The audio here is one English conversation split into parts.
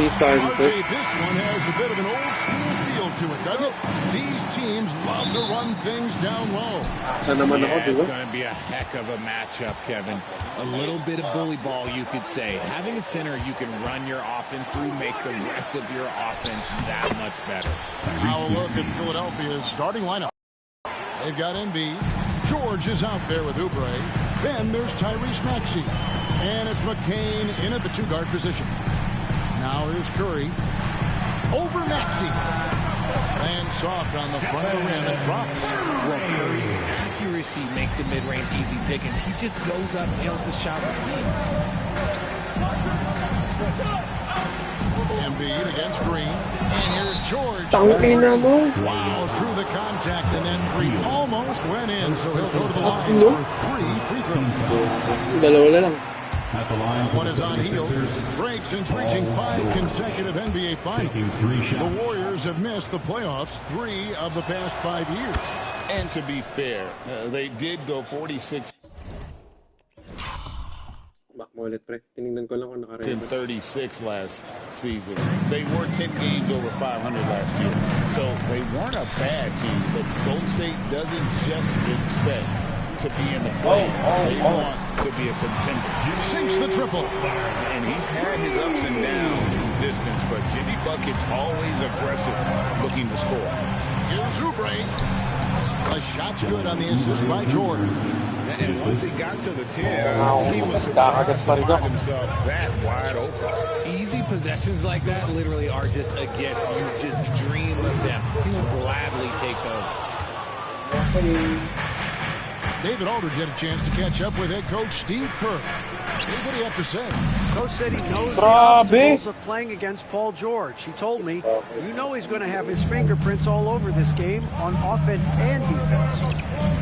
Santos. This one has a bit of an old school feel to it, doesn't it? These teams love to run things down low. It's going to be a heck of a matchup, Kevin. A little bit of bully ball, you could say. Having a center you can run your offense through makes the rest of your offense that much better. Now a look at Philadelphia's starting lineup. They've got Embiid. George is out there with Oubre. Then there's Tyrese Maxey. And it's McCain in at the two-guard position. Now here's Curry. Over Maxey. Lands soft on the front of the rim and drops. Well, Curry's accuracy makes the mid-range easy pickings. He just goes up, nails the shot with ease. Embiid against Green. And here's George. Wow, through the contact, and that three almost went in, so he'll go to the line for 3 free throws. At the line, one is on heel. Break since reaching 5 consecutive NBA finals. The Warriors have missed the playoffs 3 of the past 5 years. And to be fair, they did go 46 in 36 last season. They were 10 games over 500 last year. So they weren't a bad team, but Golden State doesn't just expect to be in the play. They want to be a contender. Sinks the triple. And he's had his ups and downs from distance, but Jimmy Bucket's always aggressive, looking to score. Here's Oubre. The shot's good on the assist by George. And once he got to the 10, he was surprised to find himself that wide open. Easy possessions like that literally are just a gift. You just dream of them. He will gladly take those. David Aldridge had a chance to catch up with head coach Steve Kerr. What do you have to say? Coach said he knows the obstacles of playing against Paul George. He told me, you know he's going to have his fingerprints all over this game on offense and defense.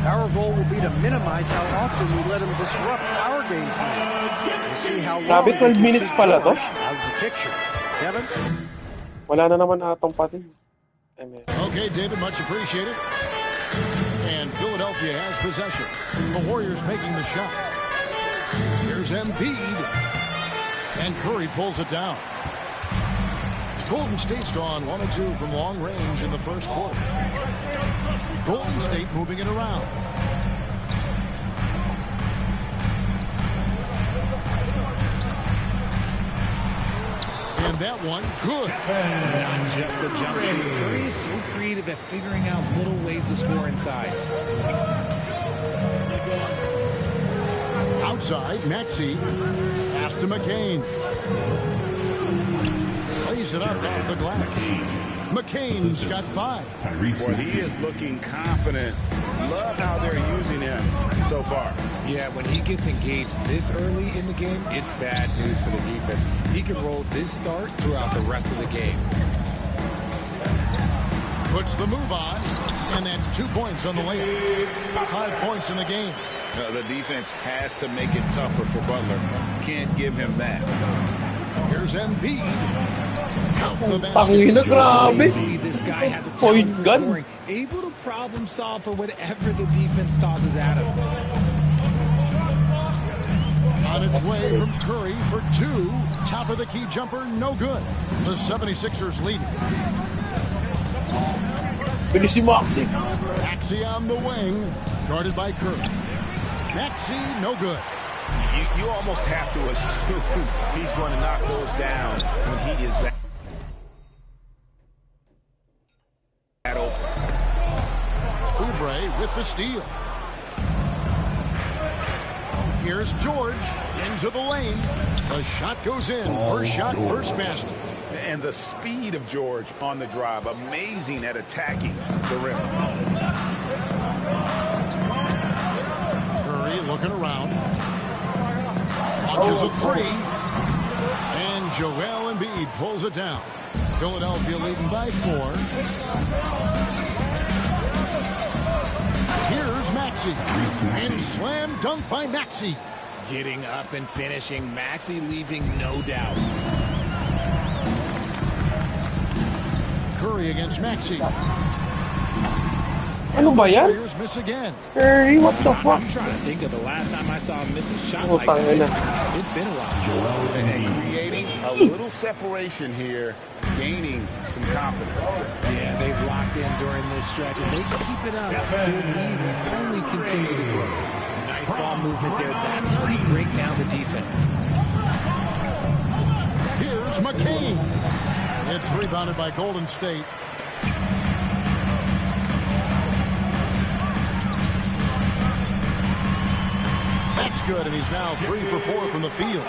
Our goal will be to minimize how often we let him disrupt our game plan. We'll see how long we can 12 minutes pala to. out of the picture. Kevin? Wala na naman atong patin. Okay, David, much appreciated. And Philadelphia has possession. The Warriors making the shot. Here's Embiid. And Curry pulls it down. Golden State's gone 1 of 2 from long range in the first quarter. Golden State moving it around. And that one, good. Not just a jump shooter. Curry is so creative at figuring out little ways to score inside. Outside, Maxey. Pass to McCain. Plays it up off the glass. McCain's got 5. Boy, he is looking confident. Love how they're using him so far. Yeah, when he gets engaged this early in the game, it's bad news for the defense. He can roll this start throughout the rest of the game. Puts the move on, and that's 2 points on the layup. 5 points in the game. The defense has to make it tougher for Butler. Can't give him that. Here's Embiid. Count the Pangina, grabe. This guy has a talent for scoring, able to problem solve for whatever the defense tosses at him. On its way from Curry for 2. Top of the key jumper, no good. The 76ers leading. Bilis si Maxey. Maxey on the wing, guarded by Curry. Maxey, no good. You almost have to assume he's going to knock those down when he is that open. Oubre with the steal. Here's George into the lane. The shot goes in. First shot, first basket. And the speed of George on the drive, amazing at attacking the rim. Curry looking around. Launches a 3. And Joel Embiid pulls it down. Philadelphia leading by 4. Here's Maxey. And slam dunk by Maxey. Getting up and finishing. Maxey leaving no doubt. Curry against Maxey. Ano ba yan? Warriors miss again. Curry, what the fuck? I'm trying to think of the last time I saw him miss a shot Oh, like that. tangina. It's been a while. And creating a little separation here, gaining some confidence. Yeah, they've locked in during this stretch. If they keep it up, their lead will only continue to grow. Nice ball movement there. That's how you break down the defense. Here's McCain. It's rebounded by Golden State. That's good, and he's now 3 for 4 from the field.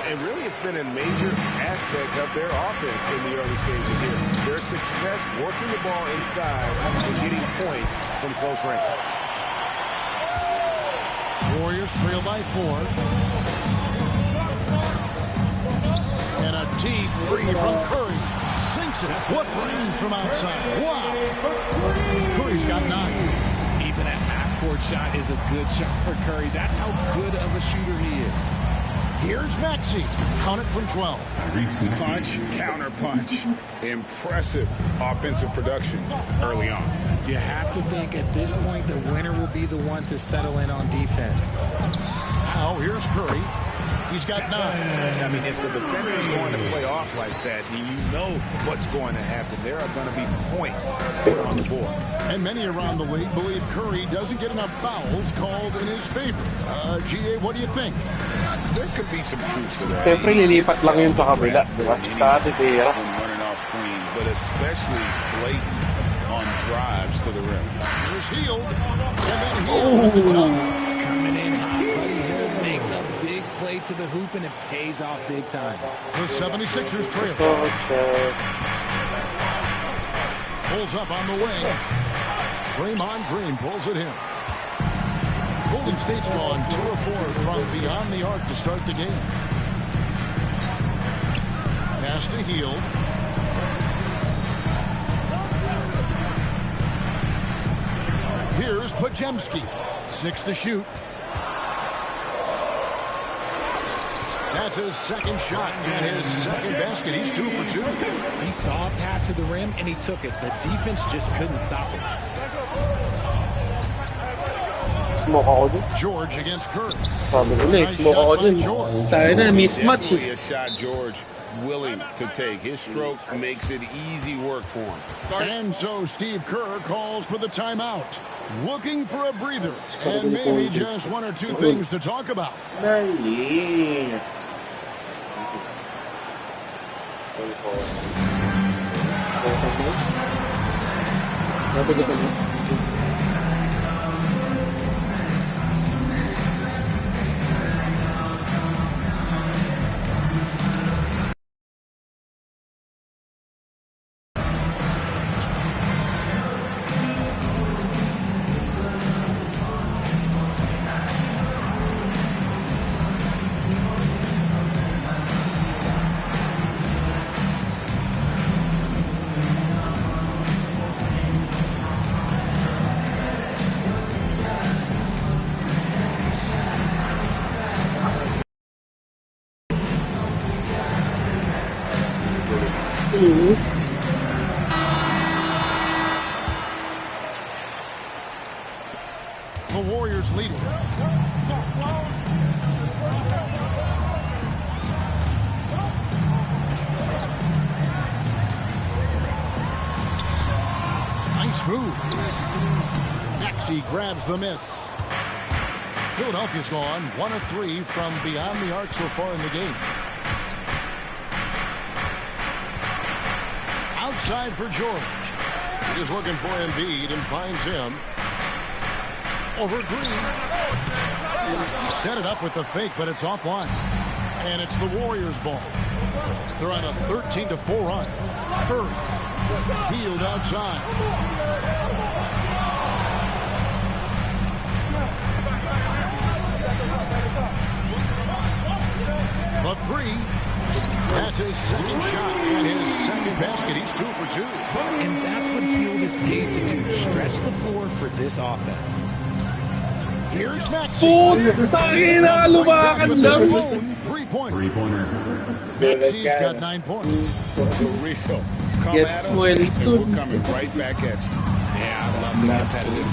And really, it's been a major aspect of their offense in the early stages here. Their success working the ball inside and getting points from close range. Warriors trail by 4. And a deep three from Curry. Sinks it. What range from outside. Wow. Curry's got 9. Even a half-court shot is a good shot for Curry. That's how good of a shooter he is. Here's Maxey. Count it from 12. Punch, counter punch. Impressive offensive production early on. You have to think at this point the winner will be the one to settle in on defense. Now here's Curry. He's got 9. I mean, if the defender is going to play off like that, then you know what's going to happen. There are going to be points put on the board. And many around the league believe Curry doesn't get enough fouls called in his favor. GA, what do you think? There could be some truth to that. Siyempre, lilipat lang yun sa kabila. Diba? Dati Vera. When running off screens, but especially blatant on drives to the rim. Here's Hield. And then Hield at the top. Coming in hot, Buddy Hield makes a big play to the hoop, and it pays off big time. The 76ers trail. Pulls up on the wing. Draymond Green pulls it in. Golden State's gone 2 of 4 from beyond the arc to start the game. Pass to Hield. Here's Pajemski. 6 to shoot. That's his second shot and his second basket. He's 2 for 2. He saw a pass to the rim, and he took it. The defense just couldn't stop him. Smoke ako dun. George against Curry. Sabi ko na, smoke ako dun. Tayo na, mismatch Definitely eh. a shot George willing to take. His stroke makes it easy work for him. And so Steve Kerr calls for the timeout. Looking for a breather and maybe just 1 or 2 things to talk about. Dali. The Warriors leading. Nice move. Maxey grabs the miss. Philadelphia's gone 1 of 3 from beyond the arc so far in the game. Outside for George. He's looking for Embiid and finds him. Over Green. Set it up with the fake, but it's offline. And it's the Warriors' ball. They're on a 13-4 run. Curry. Hield outside. The 3. That's his second shot and his second basket. He's 2 for 2. And that's what Hield is paid to do. Stretch the floor for this offense. Here's Maxey. Putang ina, lumakan lang. 3-pointer. Maxey's got 9 points. For real. Come Get at us, well and soon. we're coming right back at you. Yeah, I love the competitive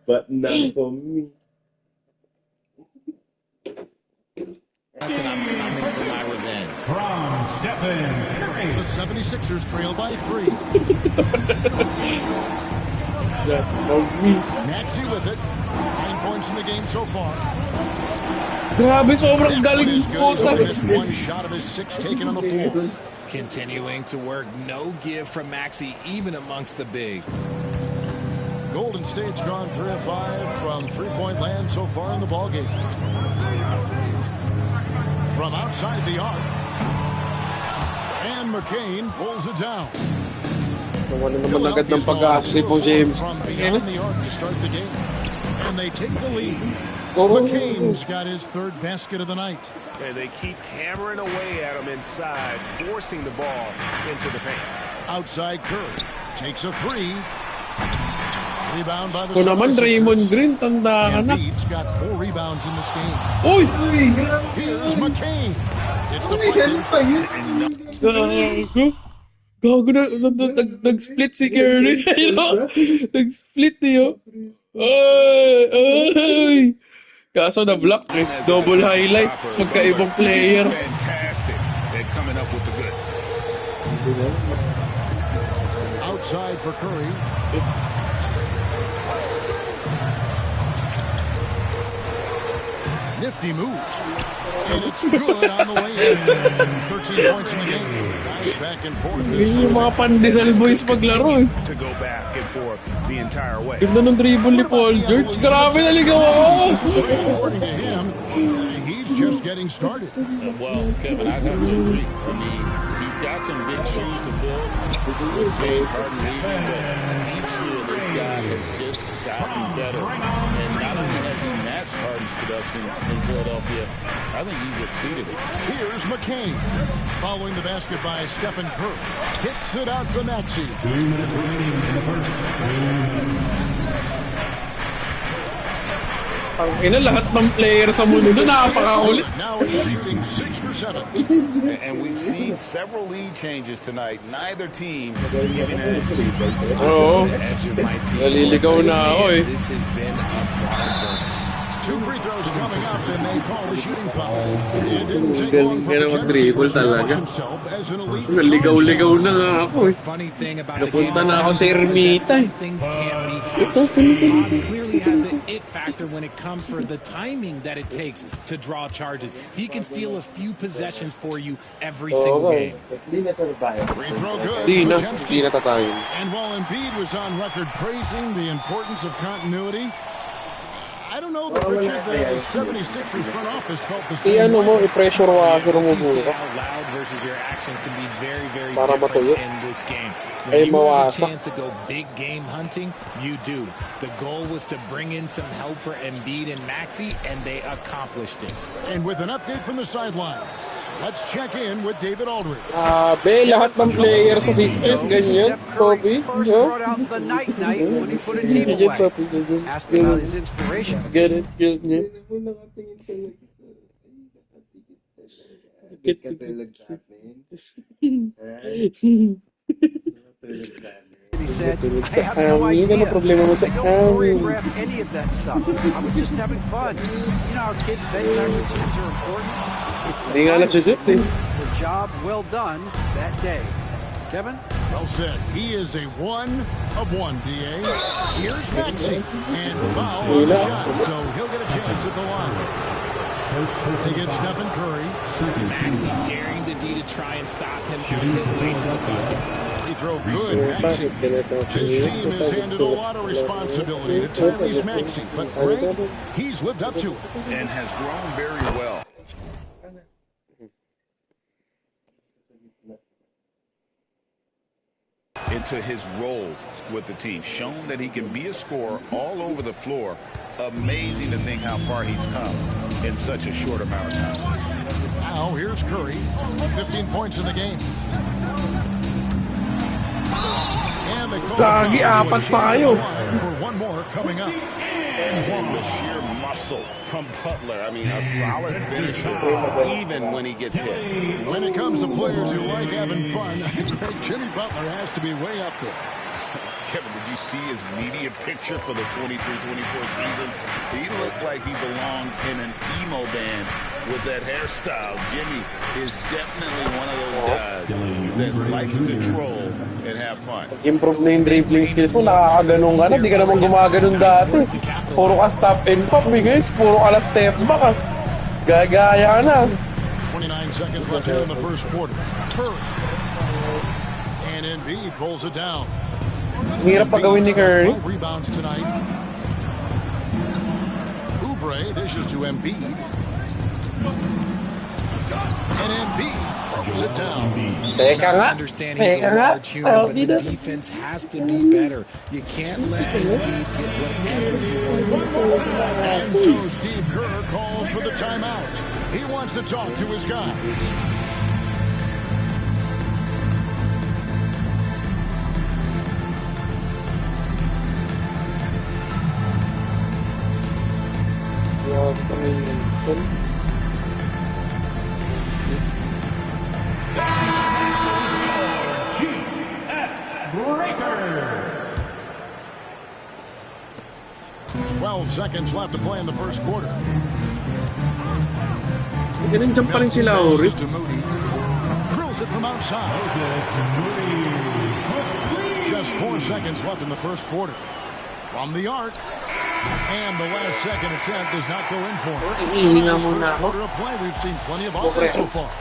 but not for me. Listen, I'm coming for my revenge. From Stephen Curry. The 76ers trail by 3. That's for me. Maxey with it. 9 points in the game so far. Grabe, sobrang galing po sa... Missed one shot of his 6 taken on the floor. Continuing to work, no give from Maxey, even amongst the bigs. Golden State's gone 3 of 5 from three-point land so far in the ballgame. From outside the arc. And McCain pulls it down. Wala naman agad ng pag-aasli po, James. From beyond the arc to start the game. And they take the lead. Oh. McCain's got his 3rd basket of the night. And they keep hammering away at him inside, forcing the ball into the paint. Outside Curry takes a 3. Rebound by the Kung naman, 76ers. Raymond Green, tanda ka na. Embiid's got 4 rebounds in this game. Uy! Here's McCain. It's the Gago na, nag-split si Curry. Nag-split niyo. Ay! Kaso na-block eh. Double highlights. Magkaibang player. Fantastic at coming up with the goods. outside for Curry. Nifty move. And it's good on the way in. 13 points in the game. Guys back and forth. Yung mga pandesal boys paglaro eh. To go back and forth the entire way. Ganda ng dribble ni Paul George. Grabe, naligaw ako! According to him, he's just getting started. Well, Kevin, I'd have to agree. I mean, he's got some big shoes to fill with James Harden leaving, but each year this guy has just gotten better. And not only has he matched Harden's production in Philadelphia, I think he's exceeded it. Here's McCain. Following the basket by Stephen Curry. Kicks it out to Maxey. 2 minutes remaining in the first. Ang ina, lahat ng player sa mundo napakakulit. Now he's shooting 6 for 7. And we've seen several lead changes tonight. Neither team giving an edge. Oo. Edge of my seat. Naliligaw na ako eh. This has been a barn 2 free throws coming up, and they call the shooting foul. It didn't take Galing long ka na for mag-dribble Jeff to talaga. establish himself as an elite Naligaw-ligaw na nga ako eh. Funny thing about the game, Napunta na ako sa ermita eh. some things can't be taught. Bonds clearly has the it factor when it comes for the timing that it takes to draw charges. He can steal a few possessions for you every single game. Free throw good. Di na, for di Jemski. na tatayin. And while Embiid was on record praising the importance of continuity, I don't know that Richard, the 76ers front office felt the same I-ano mo, way. i-pressure washer mo What you say muna. out loud versus your actions can be very, very Para different matuyo. in this game. Ay, When you have a mawasak. chance to go big game hunting, you do. The goal was to bring in some help for Embiid and Maxey, and they accomplished it. And with an update from the sidelines, let's check in with David Aldridge. Lahat ng player sa Sixers, ganyan. Steph Curry Kobe, first no? brought out the night-night when he put a team Ganyan, away. Papi, ganyan. Asked him about his inspiration. Ganyan, ganyan. He said, I have no idea. Yun ang problema mo sa I don't choreograph any of that stuff. I was just having fun. You know how kids' bedtime routines are important? It's the Hindi nga final nagsisip eh. the job well done that day. Kevin? Well said. He is a 1 of 1, DA. Here's Maxey. And foul on the shot, so he'll get a chance at the line. They get Stephen Curry. Maxey daring the D to try and stop him on his way to the ball. He throw good, Maxey. His team has handed a lot of responsibility to Tyrese Maxey, but Greg, he's lived up to it. And has grown very well. Into his role with the team, shown that he can be a scorer all over the floor. Amazing to think how far he's come in such a short amount of time. Now here's Curry, 15 points in the game. And they call Gagi, a foul, so a apat chance pa kayo. at the line for one more coming up. And the sheer hustle from Butler. I mean, a solid finisher, even when he gets hit. When it comes to players who like having fun, Greg, Jimmy Butler has to be way up there. Kevin, did you see his media picture for the 23-24 season? He looked like he belonged in an emo band with that hairstyle. Jimmy is definitely one of those guys that likes to troll and have fun. Improve na yung dribbling skills mo, nakakaganong ka na, di ka naman gumaganon dati. Puro ka stop and pop, guys. Puro ka na step back, gagaya ka na. 29 seconds left here in the first quarter. Curry. And Embiid pulls it down. Hirap pa gawin ni Curry. 5 rebounds tonight. Oubre dishes to Embiid. And Embiid throws it down. Teka nga. Understand he's a large human, but the defense has to be better. You can't let Embiid get whatever he wants. And so Steve Kerr calls for the timeout. He wants to talk to his guy. Breaker. 12 seconds left to play in the first quarter. Ganun dyan pa rin sila, Ori. To Moody. Drills it from outside. Just 4 seconds left in the first quarter. From the arc. And the last second attempt does not go in for him. Iihinga This muna first ako. quarter of play, we've seen plenty of offense so far.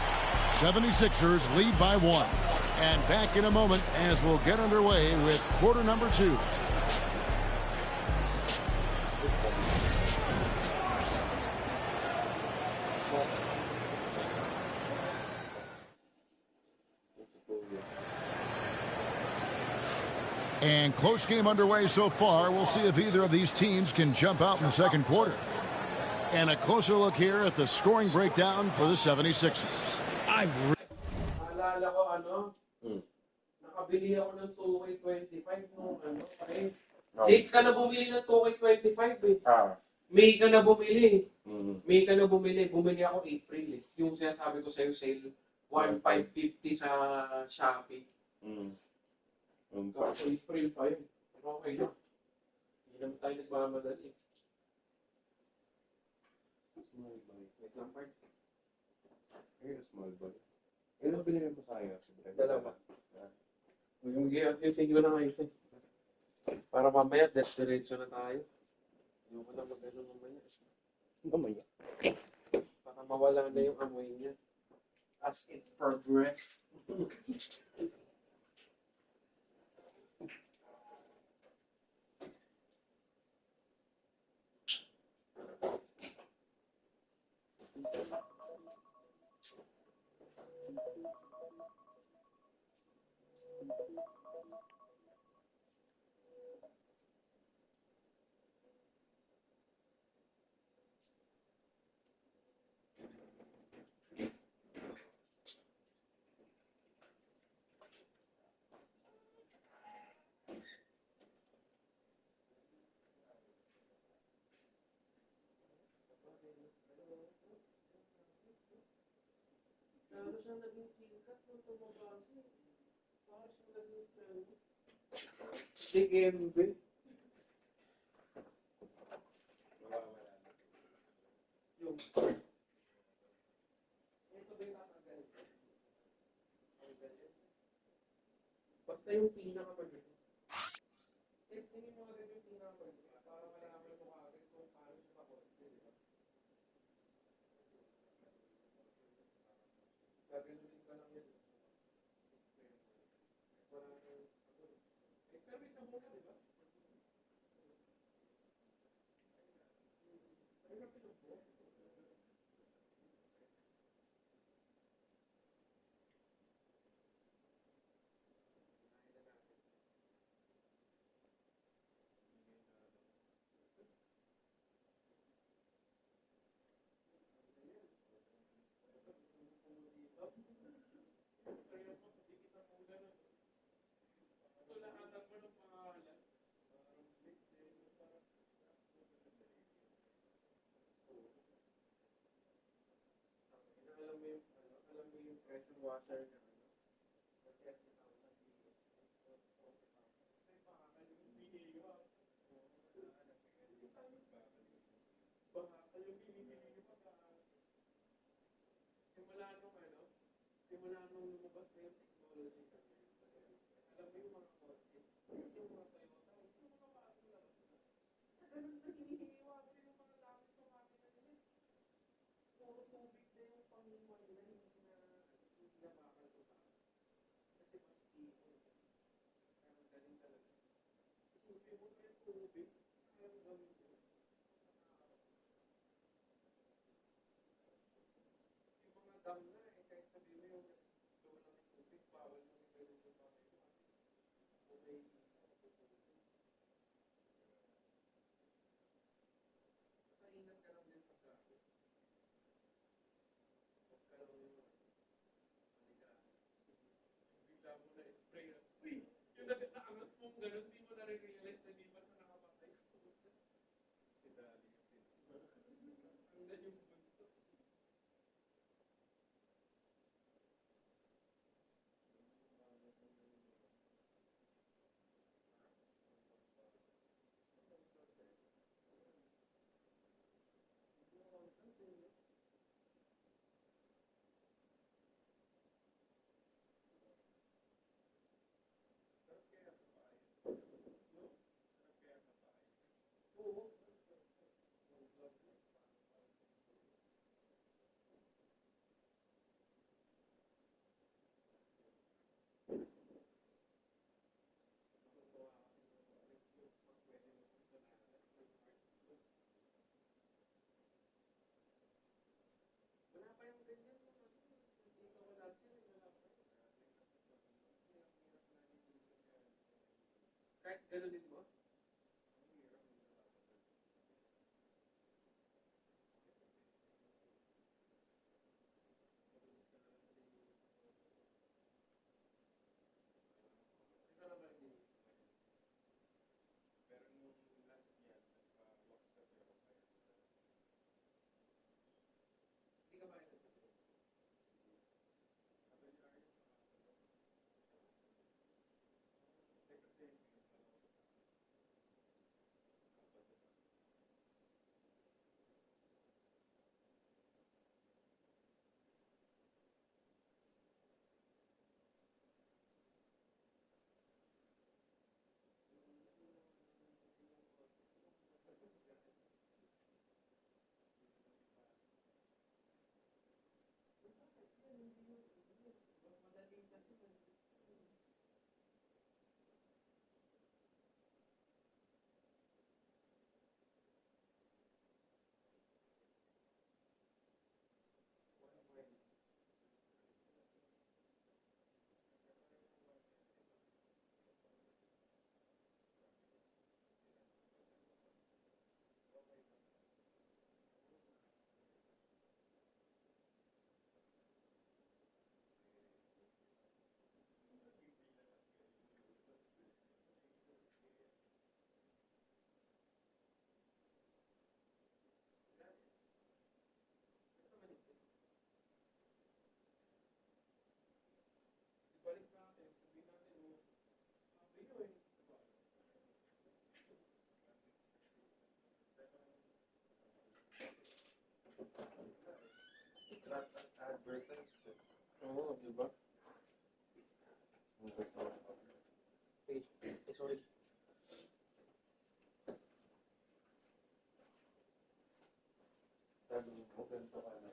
76ers lead by 1. And back in a moment as we'll get underway with quarter number 2. And close game underway so far. We'll see if either of these teams can jump out in the second quarter. And a closer look here at the scoring breakdown for the 76ers. Naalala ko, nakabili ako ng 2K25 nung late ka na bumili ng 2K25 eh. May ka na bumili. May ka na bumili. Bumili ako April eh. Yung sinasabi ko sa'yo, sale 1,550 sa Shopee. Tapos April pa yun. Pero okay lang. Hindi naman tayo nagmamadali. Small bag. Wait lang parts. Small bag. Ano binili mo sa akin? Dalawa. Yung kasi ko na ngayon eh. Para mamaya, diretso na tayo. Yung ko na mag-ano mamaya. Mamaya? Para mawala na yung amoy niya. As it progress. Sige, ba? Basta yung pinaka-pagod. Tingin mo agad yung pinaka-pagod para malaman mo agad kung paano siya pakot. Gaganunin ka lang yun. Pero isa muna, di ba? Oo, di ba? Sorry. Sabi mo, ganito ka na.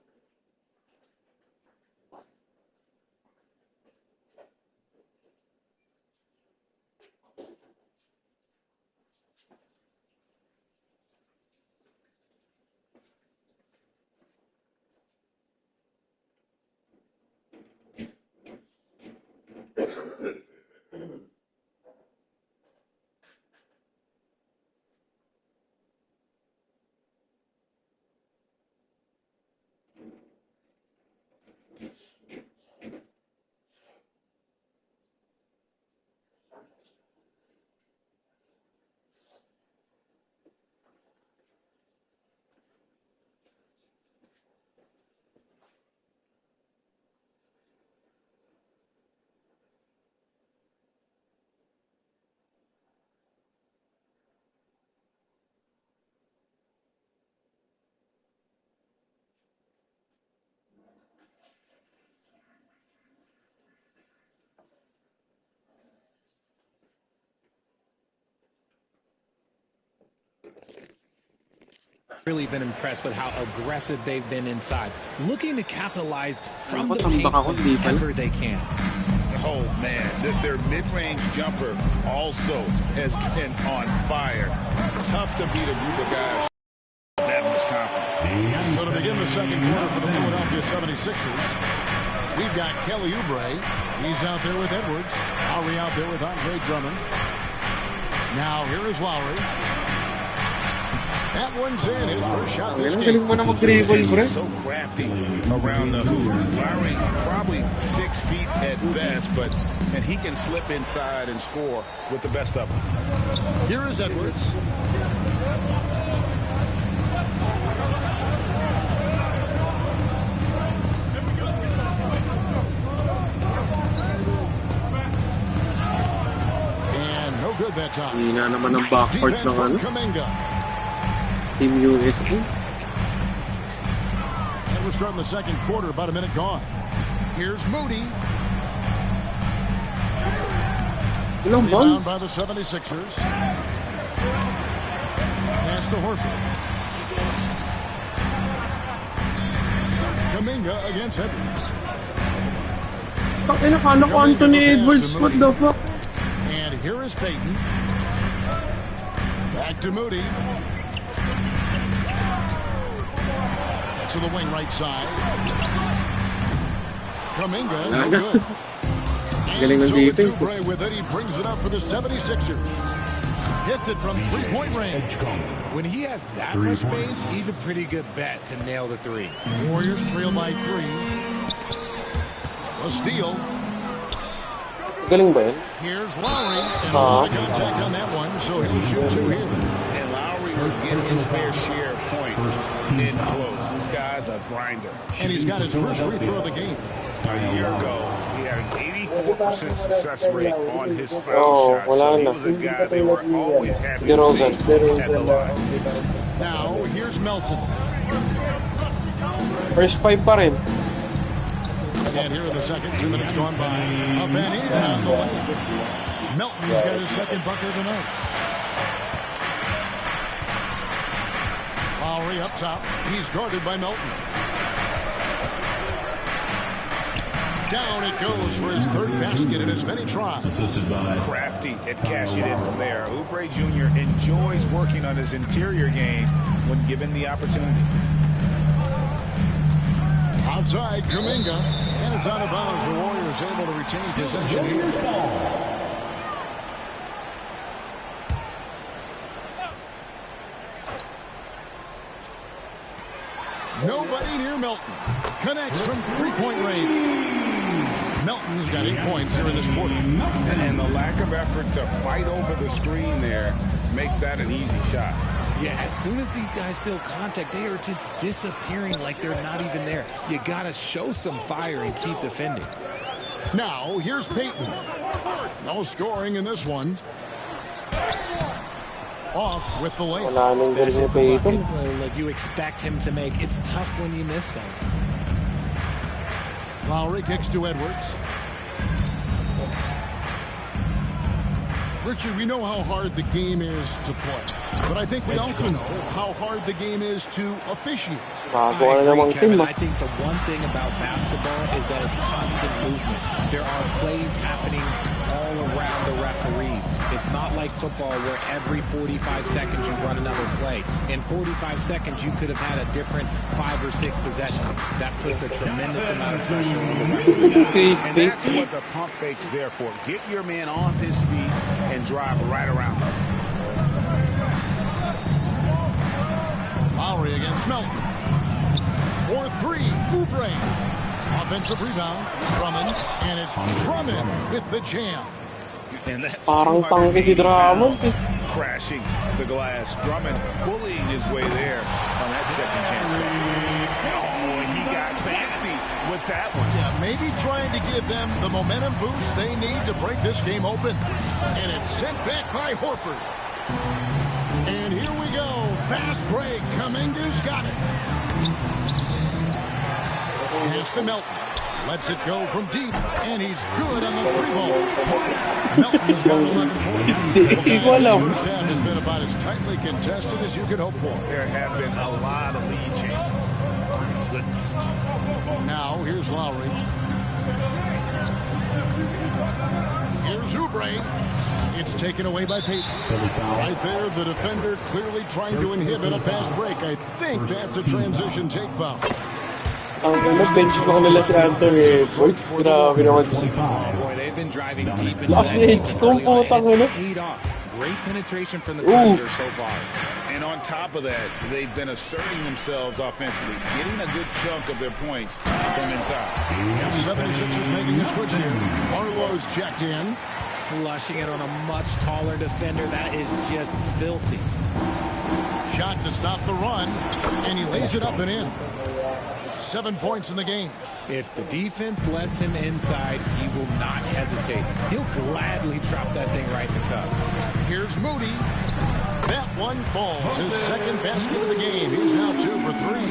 Really been impressed with how aggressive they've been inside, looking to capitalize from the paint whenever they can. Oh, man, their mid-range jumper also has been on fire. Tough to beat a group of guys that much confidence. So to begin the second quarter for the Philadelphia 76ers, we've got Kelly Oubre. He's out there with Edwards. Lowry out there with Andre Drummond. Now here is Lowry. That one's in. His first shot this game. He's so crafty around the hoop. Lowry probably 6 feet at best, and he can slip inside and score with the best of them. Here is Edwards. And no good that time. Hina naman ang backcourt ng ano. Team USA. And we're starting the second quarter, about a minute gone. Here's Moody. Rebound by the 76ers. Pass to Horford. Kuminga against Edwards. Ano ko Anthony Edwards? What the fuck? And here is Payton. Back to Moody. To the wing right side. Kuminga, no good. Galing ng defense. With it, he brings it up for the 76ers. Hits it from three-point range. When he has that much space, he's a pretty good bet to nail the three. Warriors trail by 3. A steal. Galing ba yan? Here's Lowry. And all the contact on that one, so he'll shoot 2 here. And Lowry will get his fair share of points in close. This guy's a grinder. And he's got his first free throw of the game. A year ago, he had an 84% success rate on his foul shots. So he was a guy they were always happy to see at the line. Now, here's Melton. First 5 pa rin. And here in the second, 2 minutes gone by. A Van Even on the way. Melton's got his second bucket of the night. Lowry up top. He's guarded by Melton. Down it goes for his third basket in as many tries. Crafty at cashing in from there. Oubre Jr. enjoys working on his interior game when given the opportunity. Outside, Kuminga. And it's out of bounds. The Warriors able to retain possession here. Nobody near Melton. Connects from three-point range. Melton's got 8 points here in this quarter. And the lack of effort to fight over the screen there makes that an easy shot. Yeah, as soon as these guys feel contact, they are just disappearing like they're not even there. You got to show some fire and keep defending. Now, here's Payton. No scoring in this one. Off with the layup. That's just the bucket like you expect him to make. It's tough when you miss those. Lowry kicks to Edwards. Richard, we know how hard the game is to play, but I think we also know how hard the game is to officiate. I agree, Kevin. I think the one thing about basketball is that it's constant movement. There are plays happening all around the referees. It's not like football where every 45 seconds you run another play. In 45 seconds, you could have had a different 5 or 6 possessions. That puts a tremendous amount of pressure on the referees. And that's what the pump fake's there for. Get your man off his feet and drive right around him. Lowry against Melton. 4-3, Oubre. Offensive rebound, Drummond, and it's Drummond with the jam. And that's Parang tangke si Drummond. Crashing the glass. Drummond bullying his way there on that second chance. Oh, he got fancy with that one. Yeah, maybe trying to give them the momentum boost they need to break this game open. And it's sent back by Horford. And here we go. Fast break. Kuminga's got it. Pass to Melton. Lets it go from deep, and he's good on the 3-ball. Melton's got 11 points. Well, guys, this first half has been about as tightly contested as you could hope for. There have been a lot of lead changes. My goodness. Now, here's Lowry. Here's Oubre. It's taken away by Peyton. Right there, the defender clearly trying to inhibit a fast break. I think that's a transition take foul. Bench ko nila si Anthony Boyce. Grabe naman. Boy, they've been driving deep into that defense early on. It's paid off. Great penetration from the Predators so far. And on top of that, they've been asserting themselves offensively, getting a good chunk of their points from inside. The 76ers making a switch here. Barlow's checked in. Flushing it on a much taller defender. That is just filthy. Shot to stop the run, and he lays it up and in. 7 points in the game. If the defense lets him inside, he will not hesitate. He'll gladly drop that thing right in the cup. Here's Moody. That one falls. His second basket of the game. He's now 2 for 3.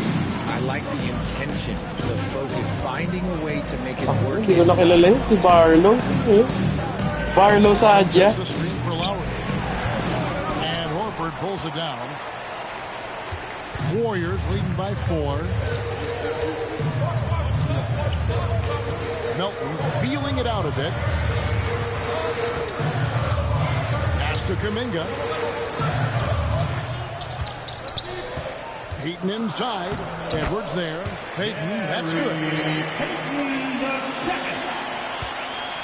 I like the intention, the focus, finding a way to make it work. Hindi ko na kilala yun, si Barlow. Barlow sa Adya. The screen for Lowry. And Horford pulls it down. Warriors leading by 4. Melton feeling it out a bit. Pass to Kuminga. Peyton inside. Edwards there. Peyton, that's good.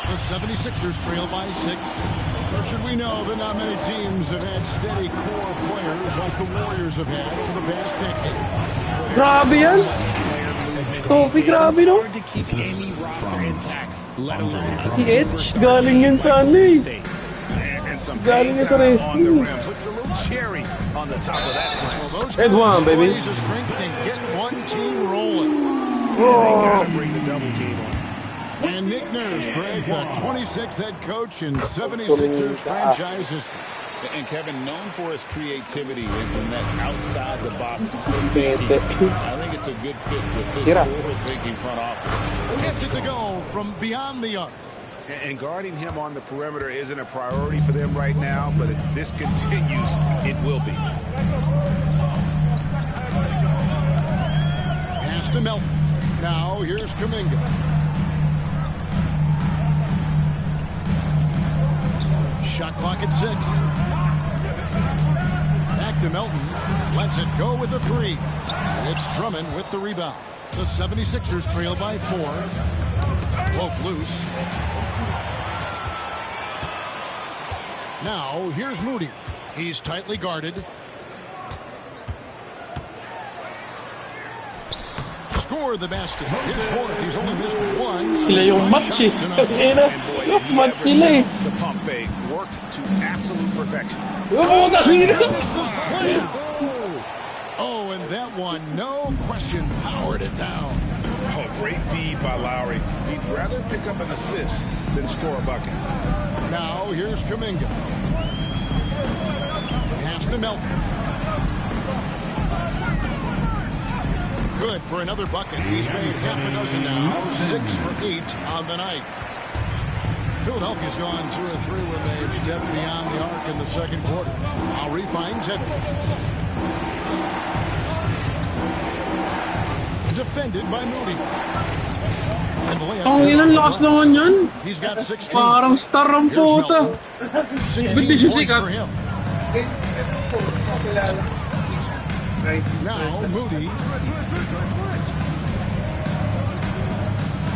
The 76ers trail by 6. Or should we know that not many teams have had steady core players like the Warriors have had over the past decade. Grabe yan. Kofi, grabe no? Hard to keep any roster intact, let alone Si Edge, galing yun sa ano eh. Galing yun sa wrestling. Puts a little cherry on the top of that slam. Well, those Ed one, baby. displays of strength can get one team rolling. They gotta bring the double team on. And Nick Nurse, Greg, the 26th head coach in 76ers franchise history. And Kevin, known for his creativity in that outside-the-box thinking. I think it's a good fit with this forward-thinking front office. Gets it to go from beyond the arc. And guarding him on the perimeter isn't a priority for them right now, but if this continues, it will be. Pass to Melton. Now here's Kuminga. Shot clock at 6. Back to Melton. Lets it go with a 3. It's Drummond with the rebound. The 76ers trail by 4. Woke loose. Now here's Moody. He's tightly guarded. Score the basket. His fourth. He's only missed 1. Sila yung match eh. Kaya match sila eh. The pump fake worked to absolute perfection. Oh, and that one, no question, powered it down. Oh, great feed by Lowry. He'd rather pick up an assist than score a bucket. Now here's Kuminga. Pass to Melton. Good for another bucket. He's made half a dozen now. 6 for 8 on the night. Philadelphia's gone 2 or 3 when they've stepped beyond the arc in the second quarter. Lowry finds Edwards. Defended by Moody. Ang ilang lakas naman yan. He's got 16. Parang star ang puta. 16 Hindi siya points sikat. for him. Now Moody.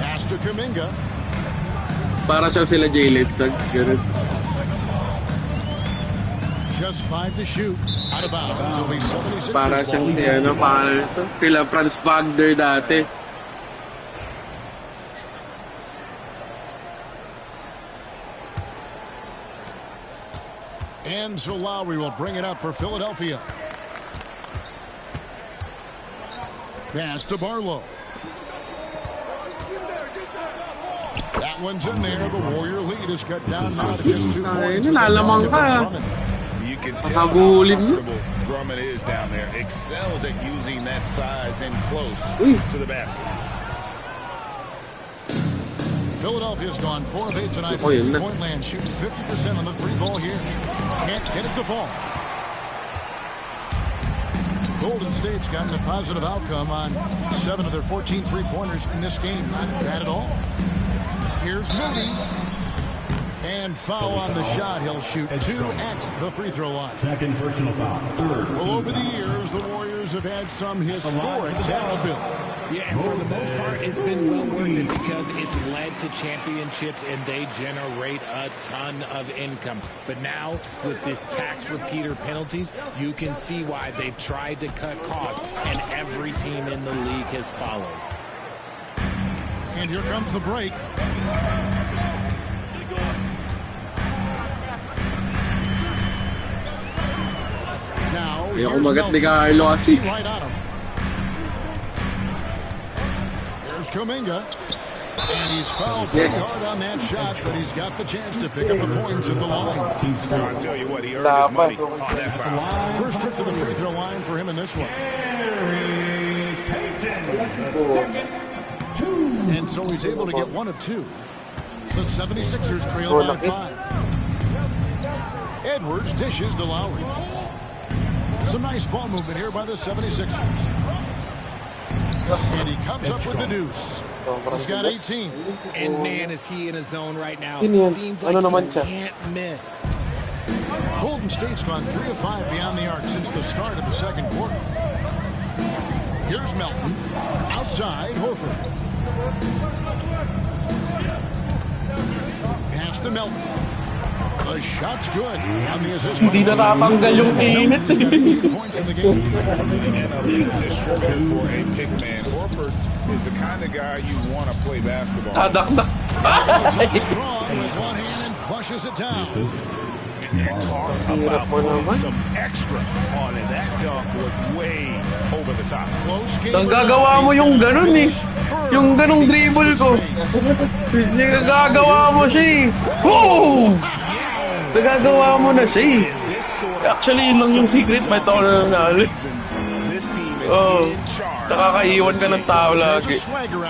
Pass to Kuminga. Para siyang sila Jalen Suggs. Ganun. Just 5 to shoot. Out of bounds. It'll be 76ers Para siyang si ano, paano ito? Sila Franz Wagner dati. And so Lowry will bring it up for Philadelphia. Pass to Barlow. That one's in there. The Warrior lead is cut down now to just 2 points. Nalalamang ka. You can tell how comfortable Drummond is down there. Excels at using that size in close to the basket. Philadelphia's gone 4 of 8 tonight Oh, from yun na. three-point land, shooting 50% on the three ball here. Can't get it to fall. Golden State's gotten a positive outcome on 7 of their 14 three-pointers in this game. Not bad at all. Here's Moody. And foul on the shot. He'll shoot 2 at the free throw line. Second personal foul. Third. Well, over the years, the Warriors have had some historic tax bills. Yeah, and for the most part, it's been well worth it because it's led to championships and they generate a ton of income. But now, with this tax repeater penalties, you can see why they've tried to cut costs, and every team in the league has followed. And here comes the break. Now, Ayaw here's kumagat ni Melton. Carlo kasi. Right on him. Here's Kuminga. And he's fouled pretty Yes. hard on that shot, but he's got the chance to pick up the points at the line. I tell you what, he earned his money on that foul. First trip to the free throw line for him in this one. And so he's able to get 1 of 2. The 76ers trail by 5. Edwards dishes to Lowry. Some nice ball movement here by the 76ers. And he comes up with the deuce. He's got 18. And man, is he in a zone right now. Yun yan. Seems Ano like naman he siya? can't miss. Golden State's gone 3 of 5 beyond the arc since the start of the second quarter. Here's Melton. Outside, Horford. Pass to Melton. The shot's good on the assist. Hindi natatanggal yung init. He's got 18 points in the game. And a lead destroyer for a big man. Horford is the kind of guy you want to play basketball. Dadakdak. Strong with one hand and flushes it down. And talk about putting some extra on it. That dunk was way over the top. Close game. Nagagawa mo yung ganun eh. Yung ganung dribble ko. Nagagawa mo siya eh. Woo! Nagagawa mo na siya eh. Actually, yun lang yung secret. Ba't ako nananalo? Oh, nakakaiwan ka ng tao lagi.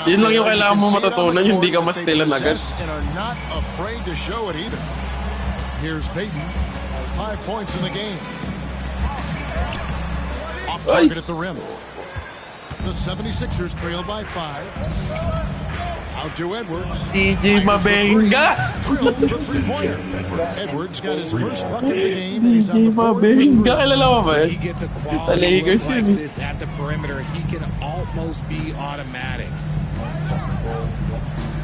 Yun lang yung kailangan mo matutunan, yung hindi ka mastilan agad. And are not afraid to show it either. Here's Peyton. 5 points in the game. Off target at the rim. The 76ers trail by 5. Out to Edwards. DJ Mabenga. Drills the three-pointer. Edwards got his first bucket of the game. And he's on DJ the board for Mabenga. 3. Kilala mo ba He yun? gets a Sa quality Lakers look yun like eh. this at the perimeter. He can almost be automatic.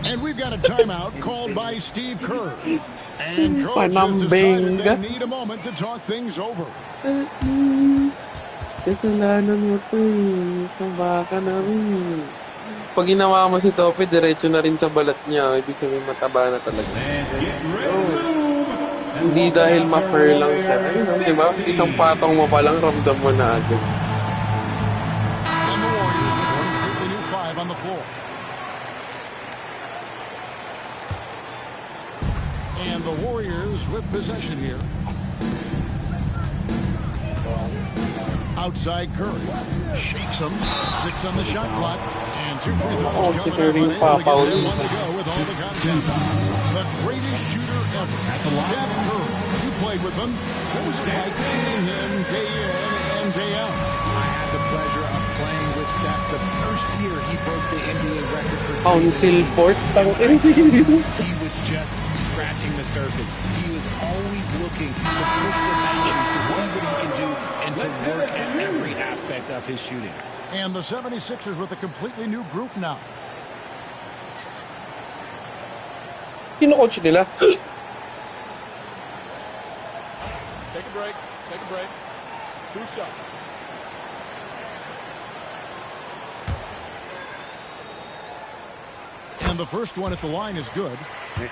And we've got a timeout called by Steve Kerr. And coach has decided they need a moment to talk things over. Kasalanan mo to eh. Sabaka namin. Pag ginawa mo si Tope, diretso na rin sa balat niya. Ibig sabihin mataba na talaga. Hindi dahil ma-fur lang siya. Ayun, di ba? Isang patong mo pa lang, ramdam mo na agad. And the Warriors with a completely new 5 on the floor. And the Warriors with possession here. Outside Curry. Shakes him. 6 on the shot clock. And 2 free throws si coming Curry up. Unable to pa, get one to go with all the content. The greatest shooter ever. Steph Curry. You played with him. What was it like seeing him day in and day out? I had the pleasure of playing with Steph the first year he broke the NBA record for Council Fort. He was just scratching the surface. He was always looking to push the boundaries to see what he can do and to work at every aspect of his shooting. And the 76ers with a completely new group now. Sino coach nila? Take a break. Take a break. 2 shots. And the first one at the line is good.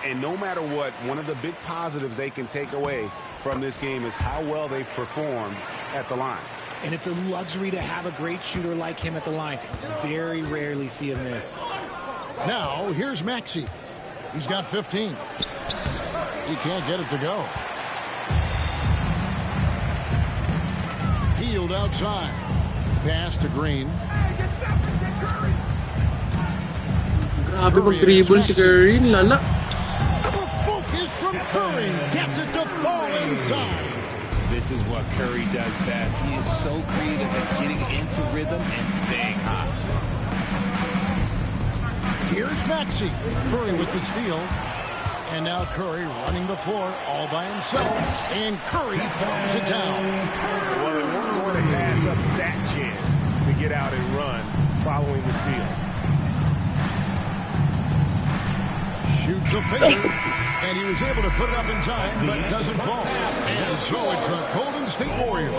And no matter what, one of the big positives they can take away from this game is how well they performed at the line. And it's a luxury to have a great shooter like him at the line. Very rarely see him miss. Now, here's Maxey. He's got 15. He can't get it to go. Healed outside. Pass to Green. Curry. mag-dribble si Curry. Lala. Focus from Curry. Gets it to fall inside. This is what Curry does best. He is so creative at getting into rhythm and staying hot. Here's Maxey. Curry with the steal. And now Curry running the floor all by himself. And Curry throws it down. Well, they weren't going to pass up that chance to get out and run following the steal. Shoots a fader. And he was able to put it up in time, but doesn't fall. And so it's the Golden State Warriors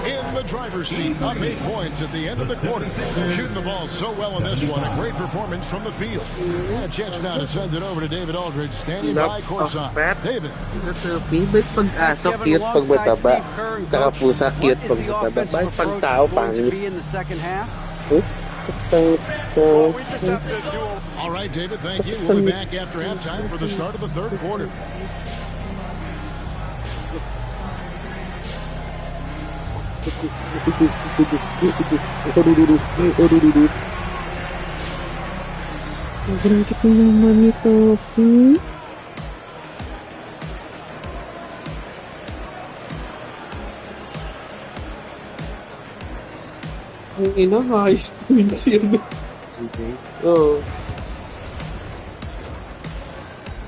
in the driver's seat, up 8 points at the end of the quarter. Shooting the ball so well in this one. A great performance from the field. And a chance now to send it over to David Aldridge, standing by courtside. David. Ba't pag-aso cute pag mataba? Kakapusa cute pag mataba. Bakit pag tao pangit? All right, David, thank you. We'll be back after halftime for the start of the third quarter. High speed siya. Oh.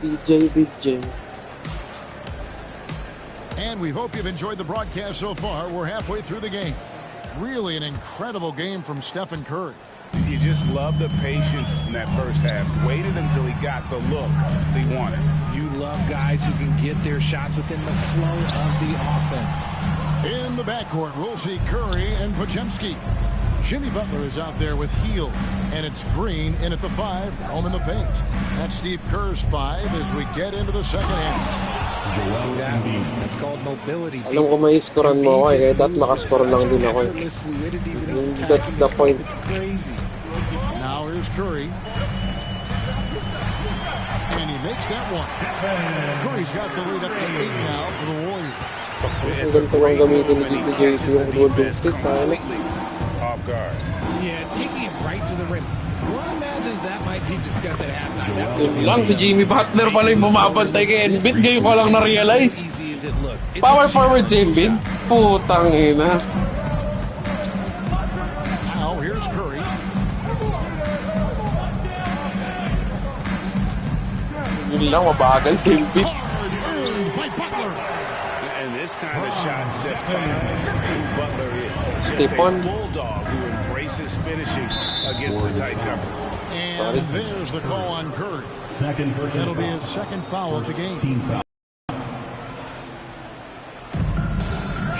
BJ. And we hope you've enjoyed the broadcast so far. We're halfway through the game. Really an incredible game from Stephen Curry. You just love the patience in that first half. Waited until he got the look he wanted. You love guys who can get their shots within the flow of the offense. In the backcourt, we'll see Curry and Podziemski. Jimmy Butler is out there with Heel, and it's Green in at the 5, home in the paint. That's Steve Kerr's 5 as we get into the second half. See that? That's called mobility. Alam ko may scorean mo ako eh, dapat makascore lang din ako eh. That's the point. It's crazy. Now here's Curry. And he makes that one. Curry's got the lead up to 8 now for the Warriors. Ang ganito lang gamitin ni DPJP yung Golden State. Off guard. Yeah, taking it right to the rim. One imagines that might be discussed at halftime. That's going to be lang si Jimmy Butler pala yung bumabantay kay Embiid. Ngayon ko lang na-realize. easy as it looks. Power forward si Embiid. Putang ina. Now here's Curry. Yun lang, mabagal si Embiid. Hard earned by Butler. And this kind of shot defines who Butler is. Just a Stephon. bulldog who embraces finishing against the tight cover. And there's the call on Curry. That'll be his second foul of the game.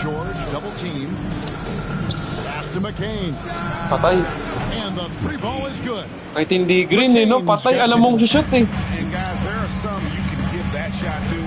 George double team. Pass to McCain. Patay. And the 3 ball is good. Kahit hindi green eh, no? Patay, alam mong shoot eh. And guys, there are some you can give that shot to,